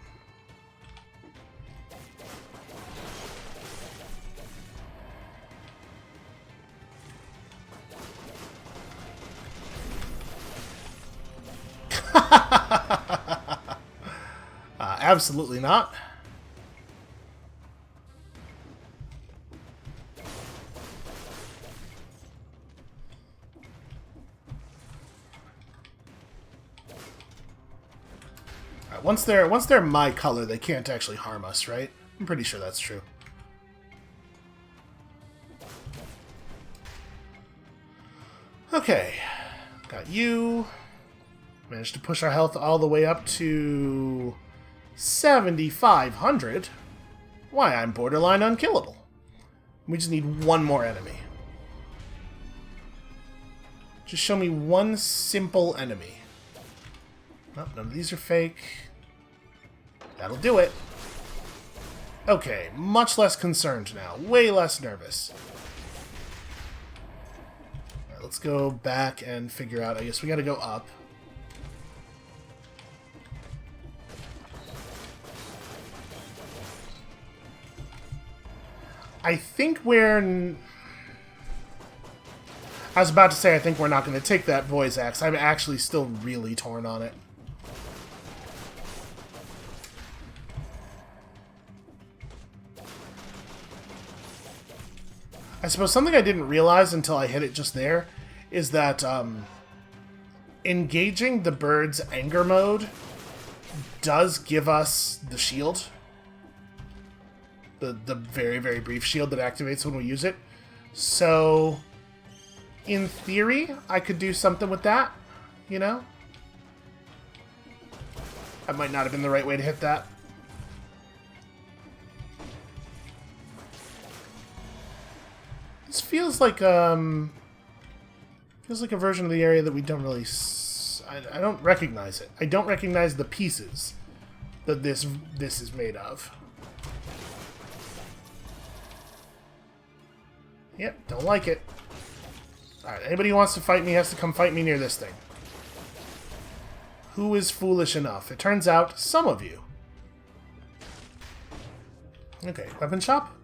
S1: Absolutely not. Once they're my color, they can't actually harm us, right? I'm pretty sure that's true. Okay, got you. Managed to push our health all the way up to 7,500. Why, I'm borderline unkillable. We just need one more enemy. Just show me one simple enemy. Oh, none of these are fake. That'll do it. Okay, much less concerned now. Way less nervous. Alright, let's go back and figure out... I guess we gotta go up. I think we're... I was about to say I think we're not going to take that voice axe. I'm actually still really torn on it. I suppose something I didn't realize until I hit it just there is that engaging the bird's anger mode does give us the shield. The very, very brief shield that activates when we use it. So, in theory, I could do something with that, you know? That might not have been the right way to hit that. This feels like a version of the area that we don't really... I don't recognize it. I don't recognize the pieces that this is made of. Yep, don't like it. Alright, anybody who wants to fight me has to come fight me near this thing. Who is foolish enough? It turns out, some of you. Okay, weapon shop?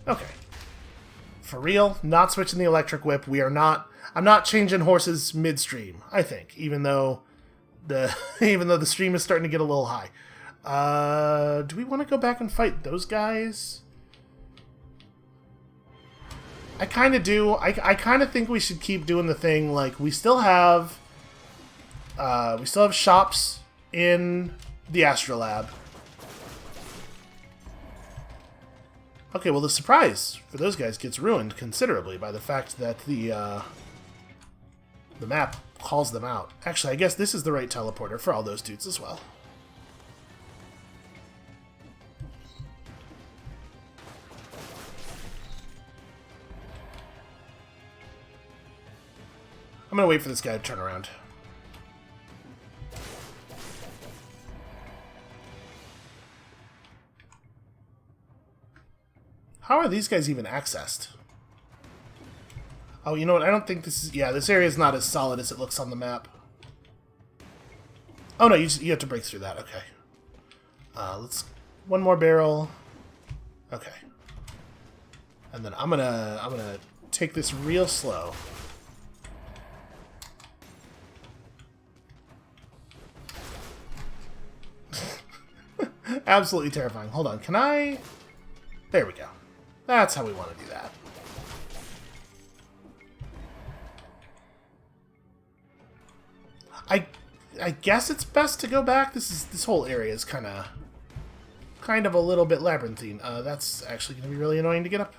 S1: Okay. For real, not switching the electric whip. We are not... I'm not changing horses midstream, I think, even though the stream is starting to get a little high. Do we want to go back and fight those guys? I kind of do. I kind of think we should keep doing the thing. Like, we still have shops in the Astrolab. Okay, well, the surprise for those guys gets ruined considerably by the fact that the map calls them out. Actually, I guess this is the right teleporter for all those dudes as well. I'm gonna wait for this guy to turn around. How are these guys even accessed? Oh, you know what? I don't think this is... Yeah, this area is not as solid as it looks on the map. Oh, no, you have to break through that. Okay. Let's... One more barrel. Okay. And then I'm gonna take this real slow. Absolutely terrifying. Hold on, can I... There we go. That's how we want to do that. I guess it's best to go back. This whole area is kind of a little bit labyrinthine. That's actually going to be really annoying to get up.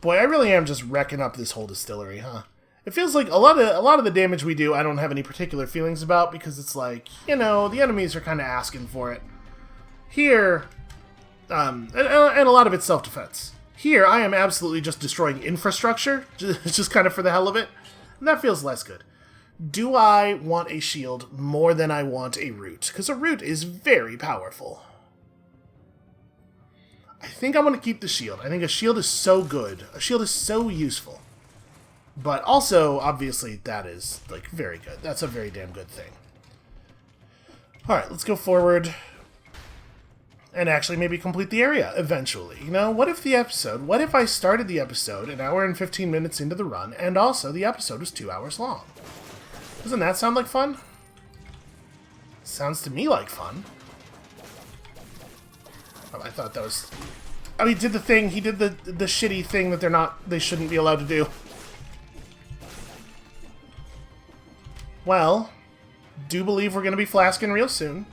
S1: Boy, I really am just wrecking up this whole distillery, huh? It feels like a lot of the damage we do I don't have any particular feelings about, because it's like, you know, the enemies are kind of asking for it. Here, and a lot of it's self-defense. Here, I am absolutely just destroying infrastructure, just kind of for the hell of it, and that feels less good. Do I want a shield more than I want a root? Because a root is very powerful. I think I'm going to keep the shield. I think a shield is so good. A shield is so useful. But also, obviously, that is, like, very good. That's a very damn good thing. Alright, let's go forward. And actually maybe complete the area, eventually. You know, what if I started the episode an hour and 15 minutes into the run, and also the episode was 2 hours long? Doesn't that sound like fun? Sounds to me like fun. Oh, I thought that was... Oh, he did the thing. He did the shitty thing that they shouldn't be allowed to do. Well, do believe we're going to be flasking real soon.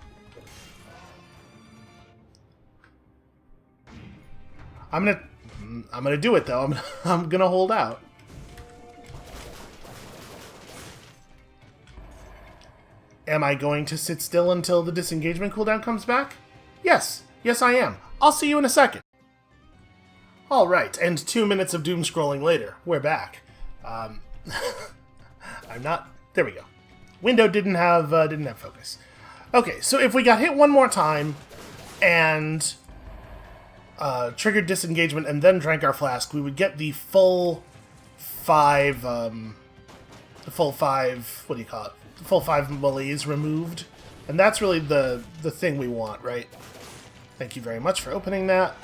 S1: I'm gonna do it though. I'm gonna hold out. Am I going to sit still until the disengagement cooldown comes back? Yes. Yes, I am. I'll see you in a second. Alright, and 2 minutes of doom scrolling later, we're back. I'm not... There we go. Window didn't have focus. Okay, so if we got hit one more time, and triggered disengagement and then drank our flask, we would get the full 5, what do you call it? The full 5 malaise removed. And that's really the thing we want, right? Thank you very much for opening that.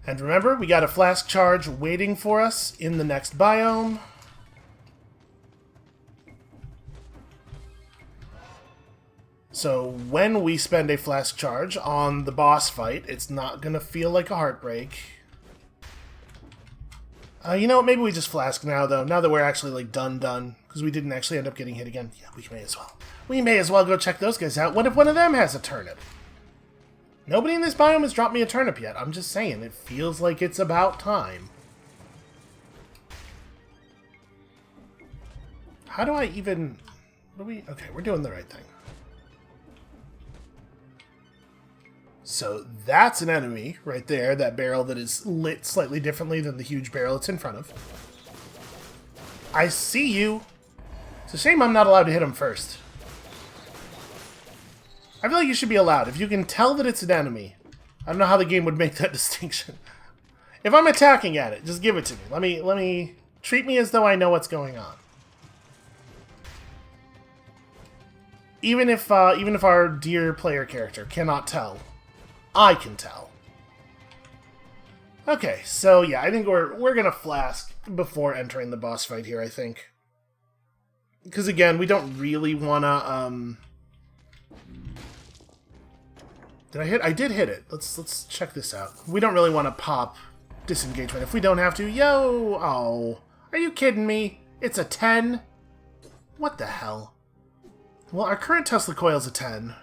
S1: And remember, we got a flask charge waiting for us in the next biome. So when we spend a flask charge on the boss fight, it's not going to feel like a heartbreak. You know what, maybe we just flask now, though, now that we're actually, like, done, because we didn't actually end up getting hit again. Yeah, we may as well. We may as well go check those guys out. What if one of them has a turnip? Nobody in this biome has dropped me a turnip yet. I'm just saying, it feels like it's about time. How do I even... Okay, we're doing the right thing. So that's an enemy right there, that barrel that is lit slightly differently than the huge barrel it's in front of. I see you. It's a shame I'm not allowed to hit him first. I feel like you should be allowed. If you can tell that it's an enemy, I don't know how the game would make that distinction. If I'm attacking at it, just give it to me. Let me treat me as though I know what's going on. Even if our dear player character cannot tell, I can tell. Okay, so yeah, I think we're gonna flask before entering the boss fight here, I think. Because again, we don't really wanna Did I hit? I did hit it. Let's check this out. We don't really want to pop disengagement if we don't have to. Yo! Oh. Are you kidding me? It's a 10? What the hell? Well, our current Tesla coil's a 10.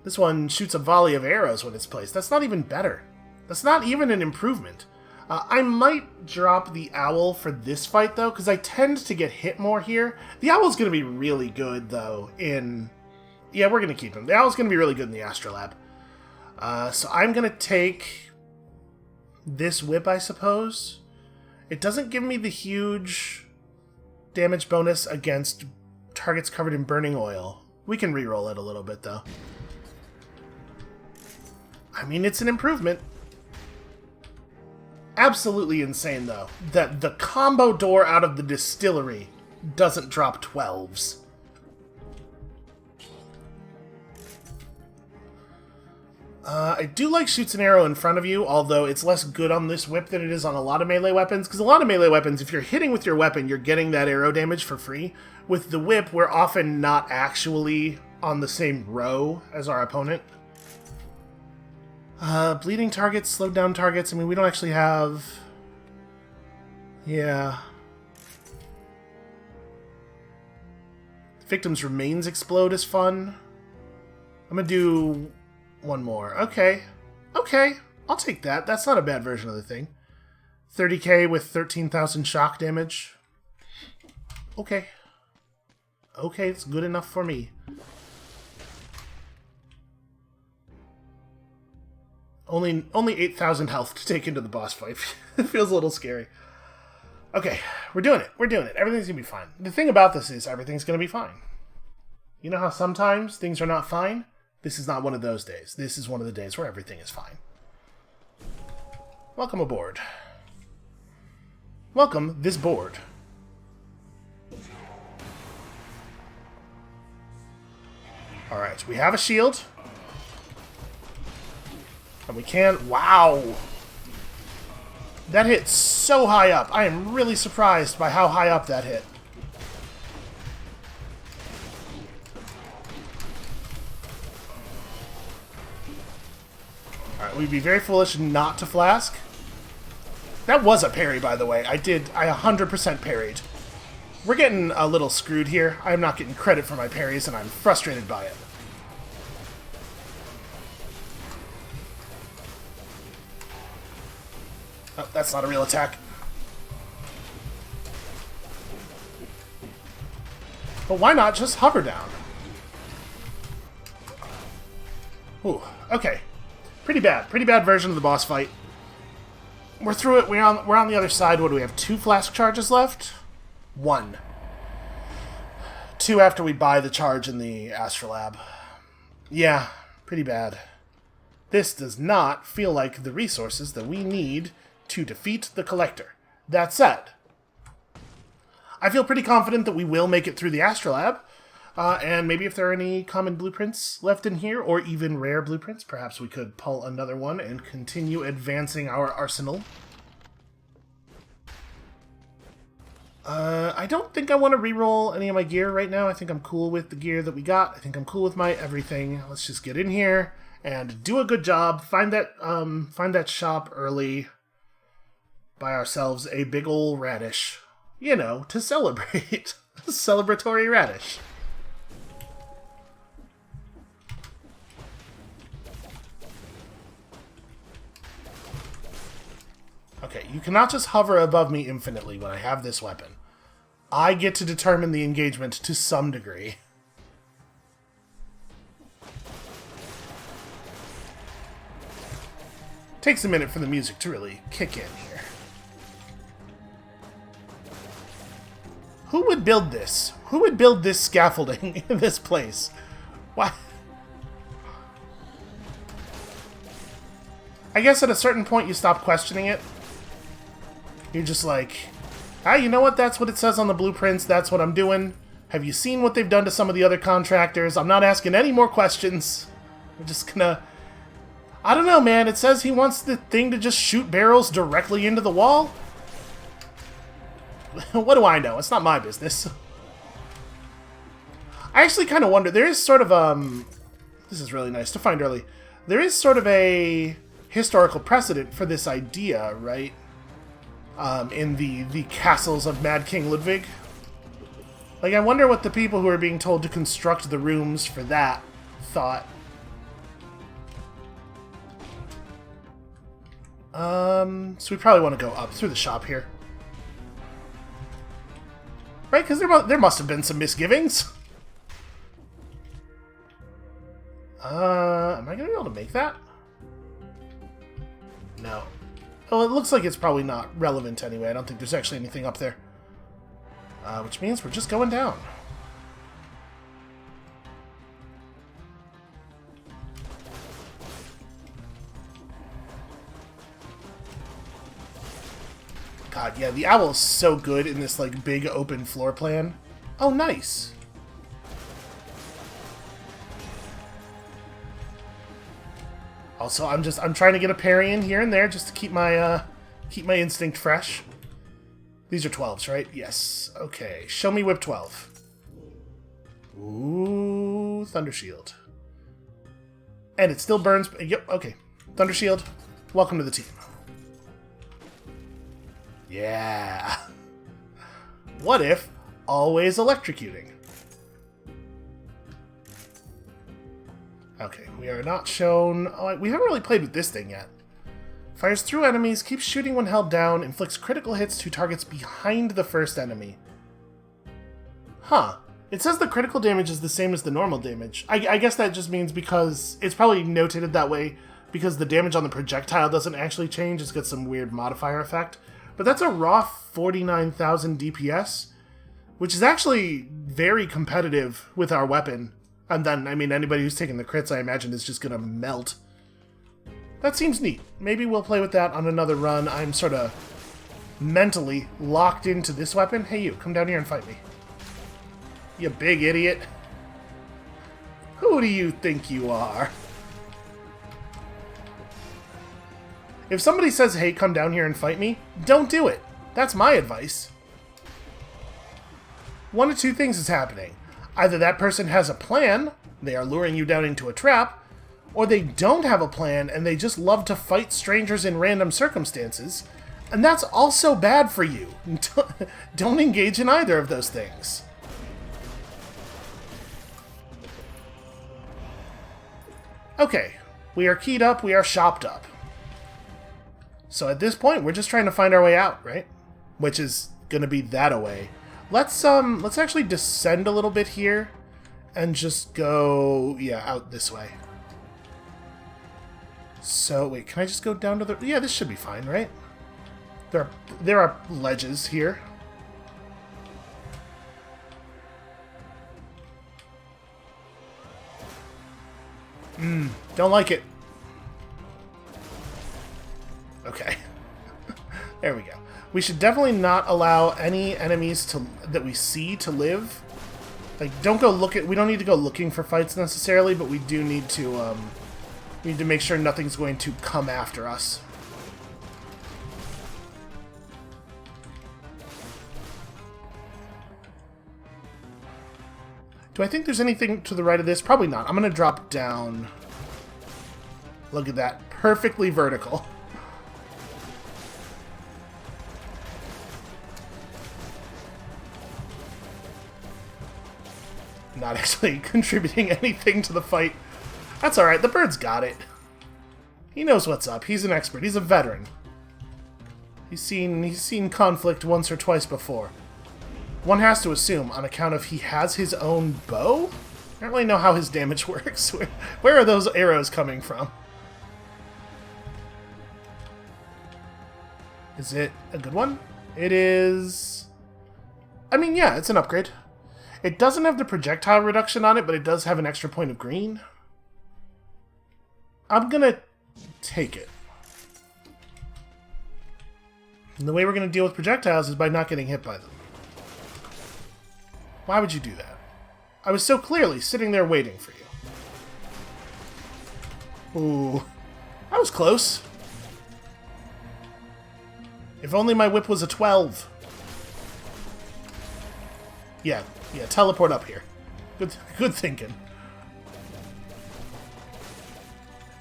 S1: This one shoots a volley of arrows when it's placed. That's not even better. That's not even an improvement. I might drop the owl for this fight, though, because I tend to get hit more here. The owl's going to be really good, though, in... Yeah, we're going to keep him. The owl's going to be really good in the Astrolab. So I'm going to take this whip, I suppose. It doesn't give me the huge damage bonus against targets covered in burning oil. We can reroll it a little bit, though. I mean, it's an improvement. Absolutely insane, though, that the combo door out of the distillery doesn't drop 12s. I do like shoots an arrow in front of you, although it's less good on this whip than it is on a lot of melee weapons, because a lot of melee weapons, if you're hitting with your weapon, you're getting that arrow damage for free. With the whip, we're often not actually on the same row as our opponent. Bleeding targets, slowed down targets, I mean, we don't actually have... Yeah. Victim's remains explode is fun. I'm gonna do... one more. Okay. Okay. I'll take that. That's not a bad version of the thing. 30k with 13,000 shock damage. Okay. Okay, it's good enough for me. Only 8,000 health to take into the boss fight. It feels a little scary. Okay, we're doing it. We're doing it. Everything's gonna be fine. The thing about this is everything's gonna be fine. You know how sometimes things are not fine? This is not one of those days. This is one of the days where everything is fine. Welcome aboard. Welcome this board. Alright, we have a shield. And we can... Wow! That hit so high up. I am really surprised by how high up that hit. Alright, we'd be very foolish not to flask. That was a parry, by the way. I 100% parried. We're getting a little screwed here. I'm not getting credit for my parries, and I'm frustrated by it. Oh, that's not a real attack. But why not just hover down? Ooh, okay. Pretty bad version of the boss fight. We're through it. We're on the other side. What do we have? 2 flask charges left? 1. 2 after we buy the charge in the Astrolab. Yeah, pretty bad. This does not feel like the resources that we need to defeat the Collector. That said, I feel pretty confident that we will make it through the Astrolab. And maybe if there are any common blueprints left in here, or even rare blueprints, perhaps we could pull another one and continue advancing our arsenal. I don't think I want to reroll any of my gear right now. I think I'm cool with the gear that we got. I think I'm cool with my everything. Let's just get in here and do a good job. Find that shop early. Buy ourselves a big ol' radish. You know, to celebrate. Celebratory radish. Okay, you cannot just hover above me infinitely when I have this weapon. I get to determine the engagement to some degree. Takes a minute for the music to really kick in here. Who would build this? Who would build this scaffolding in this place? Why? I guess at a certain point you stop questioning it. You're just like, ah, you know what? That's what it says on the blueprints. That's what I'm doing. Have you seen what they've done to some of the other contractors? I'm not asking any more questions. I'm just gonna... I don't know, man. It says he wants the thing to just shoot barrels directly into the wall. What do I know? It's not my business. I actually kind of wonder. There is sort of, this is really nice to find early. There is sort of a historical precedent for this idea, right? In the castles of Mad King Ludwig. Like, I wonder what the people who are being told to construct the rooms for that thought. So we probably want to go up through the shop here. Right? Because there must have been some misgivings. Am I going to be able to make that? No. Well, it looks like it's probably not relevant anyway. I don't think there's actually anything up there. Which means we're just going down. God, yeah, the owl is so good in this, like, big open floor plan. Oh, nice. Also, I'm trying to get a parry in here and there just to keep my instinct fresh. These are 12s, right? Yes. Okay. Show me whip 12. Ooh, Thunder Shield. And it still burns. Yep, okay. Thunder Shield, welcome to the team. Yeah. What if always electrocuting? Okay, we are not shown... Oh, we haven't really played with this thing yet. Fires through enemies, keeps shooting when held down, inflicts critical hits to targets behind the first enemy. Huh. It says the critical damage is the same as the normal damage. I guess that just means because... It's probably notated that way because the damage on the projectile doesn't actually change. It's got some weird modifier effect. But that's a raw 49,000 DPS, which is actually very competitive with our weapon. And then, I mean, anybody who's taking the crits, I imagine, is just going to melt. That seems neat. Maybe we'll play with that on another run. I'm sort of mentally locked into this weapon. Hey, you, come down here and fight me. You big idiot. Who do you think you are? If somebody says, hey, come down here and fight me, don't do it. That's my advice. One of two things is happening. Either that person has a plan, they are luring you down into a trap, or they don't have a plan and they just love to fight strangers in random circumstances, and that's also bad for you. Don't engage in either of those things. Okay, we are keyed up, we are shopped up. So at this point, we're just trying to find our way out, right? Which is gonna be that away. Let's actually descend a little bit here and just go, yeah, out this way. So, wait, can I just go down to the... Yeah, this should be fine, right? There are ledges here. Don't like it. Okay. There we go. We should definitely not allow any enemies that we see to live. Like, don't go look at... We don't need to go looking for fights necessarily, but we do need to, we need to make sure nothing's going to come after us. Do I think there's anything to the right of this? Probably not. I'm going to drop down. Look at that. Perfectly vertical. Not actually contributing anything to the fight. That's alright, the bird's got it. He knows what's up. He's an expert. He's a veteran. He's seen conflict once or twice before. One has to assume, on account of he has his own bow? I don't really know how his damage works. Where are those arrows coming from? Is it a good one? It is... I mean, yeah, it's an upgrade. It doesn't have the projectile reduction on it, but it does have an extra point of green. I'm gonna take it. And the way we're gonna deal with projectiles is by not getting hit by them. Why would you do that? I was so clearly sitting there waiting for you. Ooh. That was close. If only my whip was a 12. Yeah, teleport up here. Good thinking.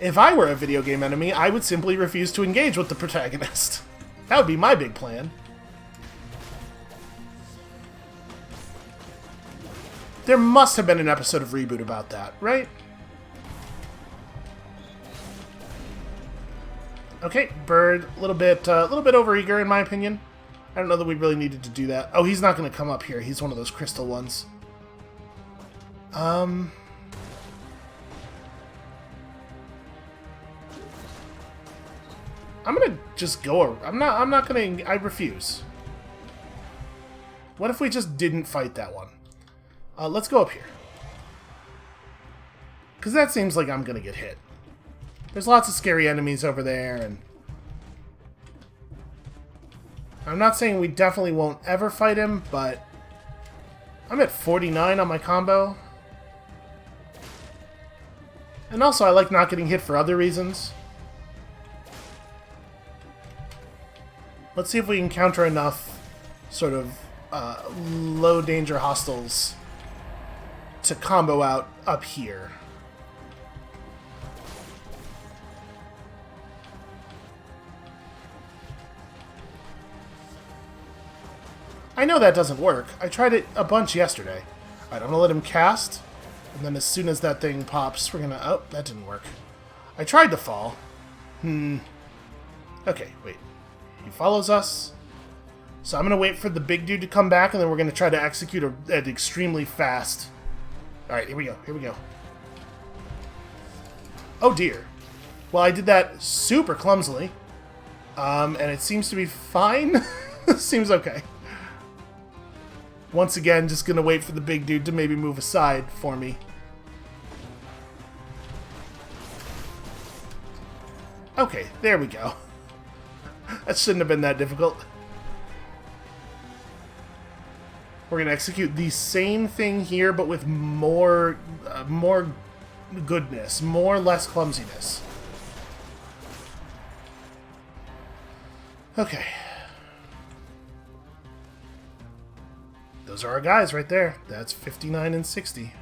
S1: If I were a video game enemy, I would simply refuse to engage with the protagonist. That would be my big plan. There must have been an episode of Reboot about that, right? Okay, bird, a little bit overeager in my opinion. I don't know that we really needed to do that. Oh, he's not going to come up here. He's one of those crystal ones. I'm gonna just go. I'm not gonna. I refuse. What if we just didn't fight that one? Let's go up here. Because that seems like I'm gonna get hit. There's lots of scary enemies over there, and... I'm not saying we definitely won't ever fight him, but... I'm at 49 on my combo. And also, I like not getting hit for other reasons. Let's see if we can counter enough sort of low-danger hostiles to combo out up here. I know that doesn't work. I tried it a bunch yesterday. Alright, I'm gonna let him cast, and then as soon as that thing pops, we're gonna... Oh, that didn't work. I tried to fall. Okay, wait. He follows us. So I'm gonna wait for the big dude to come back, and then we're gonna try to execute it extremely fast. Alright, here we go, here we go. Oh dear. Well, I did that super clumsily. And it seems to be fine. Seems okay. Once again, just gonna wait for the big dude to maybe move aside for me. Okay, there we go. That shouldn't have been that difficult. We're gonna execute the same thing here, but with more goodness, less clumsiness. Okay. Those are our guys right there. That's 59 and 60.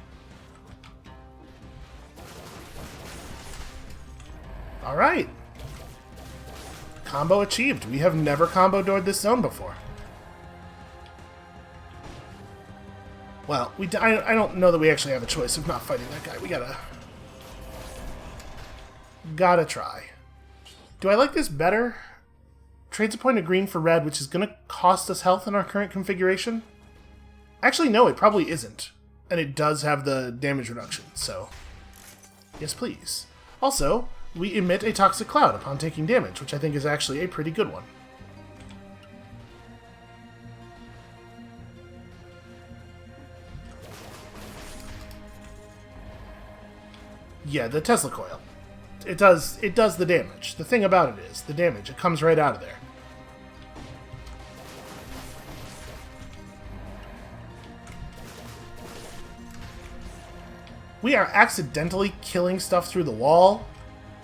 S1: Alright. Combo achieved. We have never combo doored this zone before. Well, I don't know that we actually have a choice of not fighting that guy. We gotta try. Do I like this better? Trades a point of green for red, which is going to cost us health in our current configuration. Actually, no, it probably isn't. And it does have the damage reduction, so... Yes, please. Also, we emit a toxic cloud upon taking damage, which I think is actually a pretty good one. Yeah, the Tesla Coil. It does the damage. The thing about it is, the damage, it comes right out of there. We are accidentally killing stuff through the wall,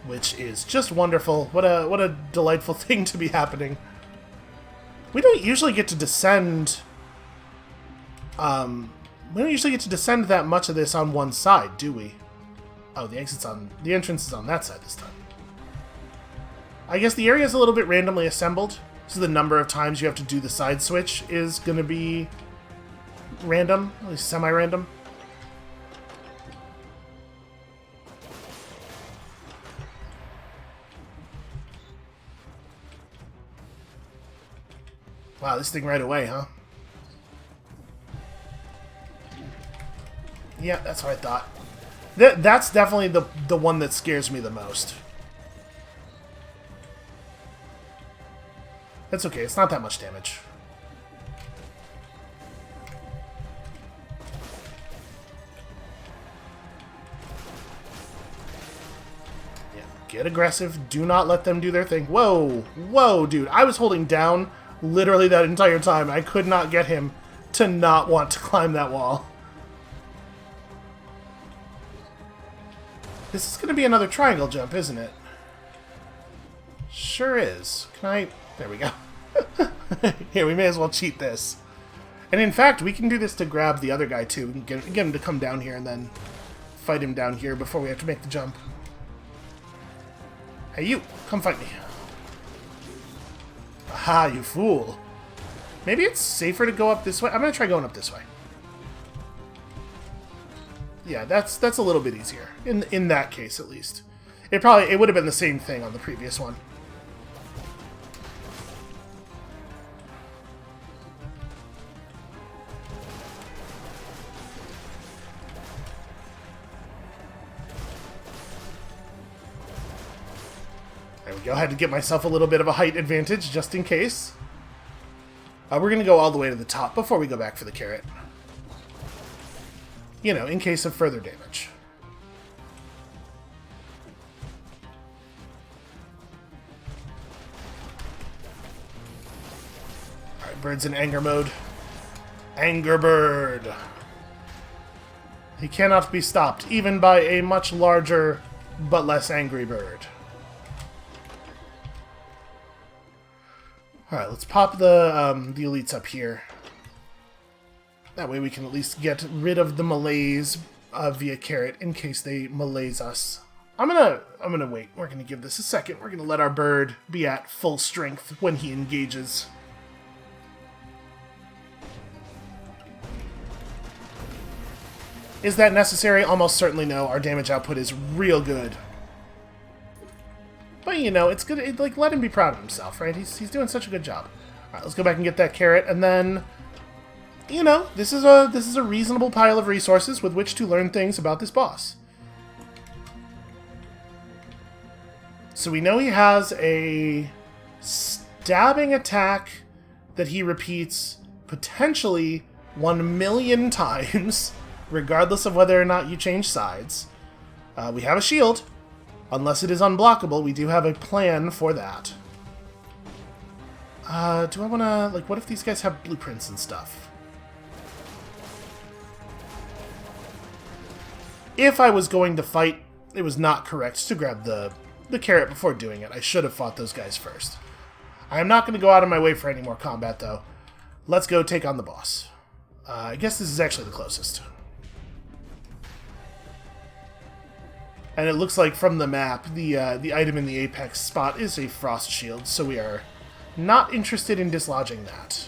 S1: which is just wonderful. What a delightful thing to be happening. We don't usually get to descend... we don't usually get to descend that much of this on one side, do we? Oh, the entrance is on that side this time. I guess the area is a little bit randomly assembled, so the number of times you have to do the side switch is going to be random, at least semi-random. Wow, this thing right away, huh? Yeah, that's what I thought. That's definitely the one that scares me the most. That's okay, it's not that much damage. Yeah, get aggressive. Do not let them do their thing. Whoa! Whoa, dude. I was holding down literally that entire time. I could not get him to not want to climb that wall. This is going to be another triangle jump, isn't it? Sure is. Can I... There we go. Here, we may as well cheat this. And in fact, we can do this to grab the other guy, too. We can get him to come down here and then fight him down here before we have to make the jump. Hey, you! Come fight me. Aha, you fool. Maybe it's safer to go up this way. I'm going to try going up this way. Yeah, that's a little bit easier. In that case, at least. It would have been the same thing on the previous one. There we go. I had to get myself a little bit of a height advantage, just in case. We're going to go all the way to the top before we go back for the carrot. You know, in case of further damage. Alright, bird's in anger mode. Anger bird! He cannot be stopped, even by a much larger but less angry bird. Alright, let's pop the elites up here. That way we can at least get rid of the malaise via carrot in case they malaise us. I'm gonna wait. We're gonna give this a second. We're gonna let our bird be at full strength when he engages. Is that necessary? Almost certainly no. Our damage output is real good. But, you know, it's good. Like, let him be proud of himself, right? He's doing such a good job. All right, let's go back and get that carrot, and then, you know, this is a reasonable pile of resources with which to learn things about this boss. So we know he has a stabbing attack that he repeats potentially 1,000,000 times, regardless of whether or not you change sides. We have a shield. Unless it is unblockable, we do have a plan for that. Do I want to... Like, what if these guys have blueprints and stuff? If I was going to fight, it was not correct to grab the carrot before doing it. I should have fought those guys first. I am not going to go out of my way for any more combat, though. Let's go take on the boss. I guess this is actually the closest. And it looks like from the map, the item in the apex spot is a frost shield, so we are not interested in dislodging that.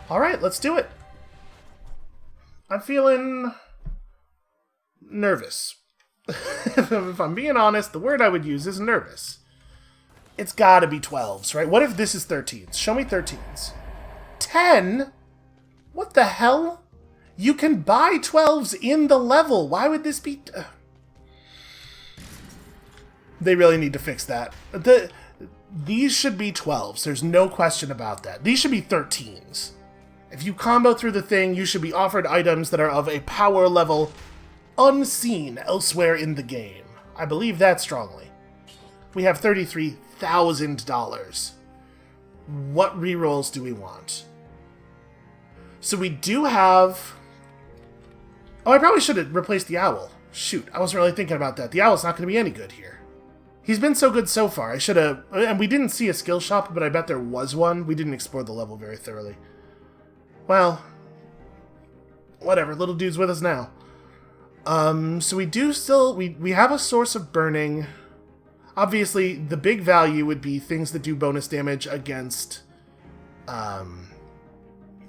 S1: Alright, let's do it. I'm feeling nervous. If I'm being honest, the word I would use is nervous. It's gotta be 12s, right? What if this is 13s? Show me 13s. 10? What the hell? You can buy 12s in the level. Why would this be... They really need to fix that. These should be 12s. There's no question about that. These should be 13s. If you combo through the thing, you should be offered items that are of a power level unseen elsewhere in the game. I believe that strongly. We have $33,000. What rerolls do we want? So we do have... Oh, I probably should have replaced the owl. Shoot, I wasn't really thinking about that. The owl's not going to be any good here. He's been so good so far. I should have... And we didn't see a skill shop, but I bet there was one. We didn't explore the level very thoroughly. Well, whatever. Little dude's with us now. So we do still... We have a source of burning. Obviously, the big value would be things that do bonus damage against...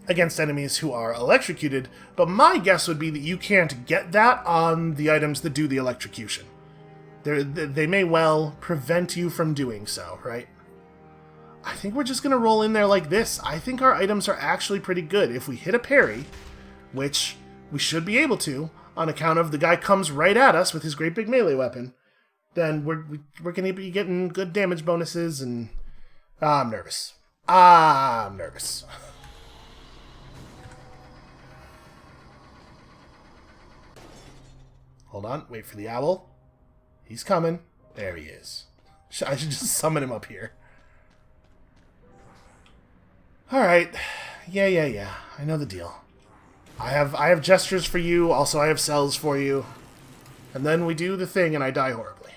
S1: against enemies who are electrocuted, but my guess would be that you can't get that on the items that do the electrocution. They may well prevent you from doing so, right? I think we're just going to roll in there like this. I think our items are actually pretty good. If we hit a parry, which we should be able to, on account of the guy comes right at us with his great big melee weapon, then we're going to be getting good damage bonuses, and... I'm nervous. I'm nervous. Hold on, wait for the owl. He's coming. There he is. I should just summon him up here. Alright. Yeah. I know the deal. I have gestures for you, also I have cells for you. And then we do the thing and I die horribly.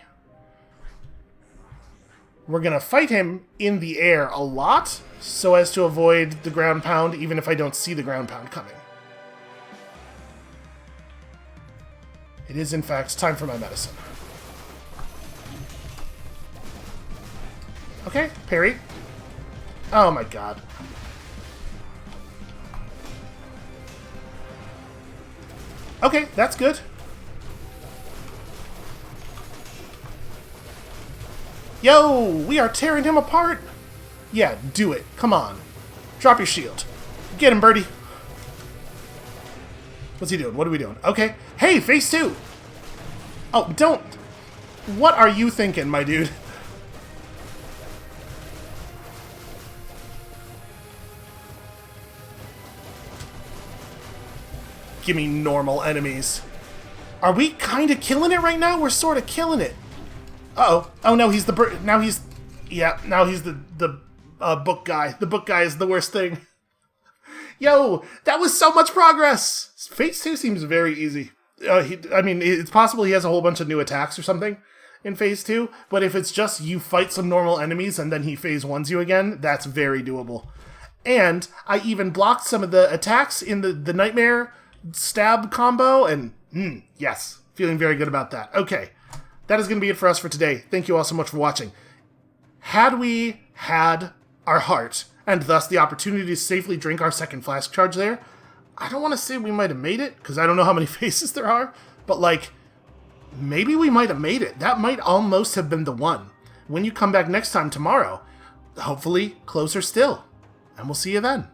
S1: We're gonna fight him in the air a lot, so as to avoid the ground pound, even if I don't see the ground pound coming. It is, in fact, time for my medicine. Okay, parry. Oh my god. Okay, that's good. Yo, we are tearing him apart. Yeah, do it. Come on. Drop your shield. Get him, birdie. What's he doing? What are we doing? Okay. Hey, phase 2! Oh, don't... What are you thinking, my dude? Give me normal enemies. Are we kind of killing it right now? We're sort of killing it. Uh-oh. Oh, no, he's the bird. Now he's... Yeah, now he's the book guy. The book guy is the worst thing. Yo, that was so much progress! Phase 2 seems very easy. I mean, it's possible he has a whole bunch of new attacks or something in Phase 2, but if it's just you fight some normal enemies and then he Phase 1s you again, that's very doable. And I even blocked some of the attacks in the Nightmare stab combo, and yes, feeling very good about that. Okay, that is going to be it for us for today. Thank you all so much for watching. Had we had our heart, and thus the opportunity to safely drink our second flask charge there, I don't want to say we might have made it, because I don't know how many phases there are, but like, maybe we might have made it. That might almost have been the one. When you come back next time tomorrow, hopefully closer still. And we'll see you then.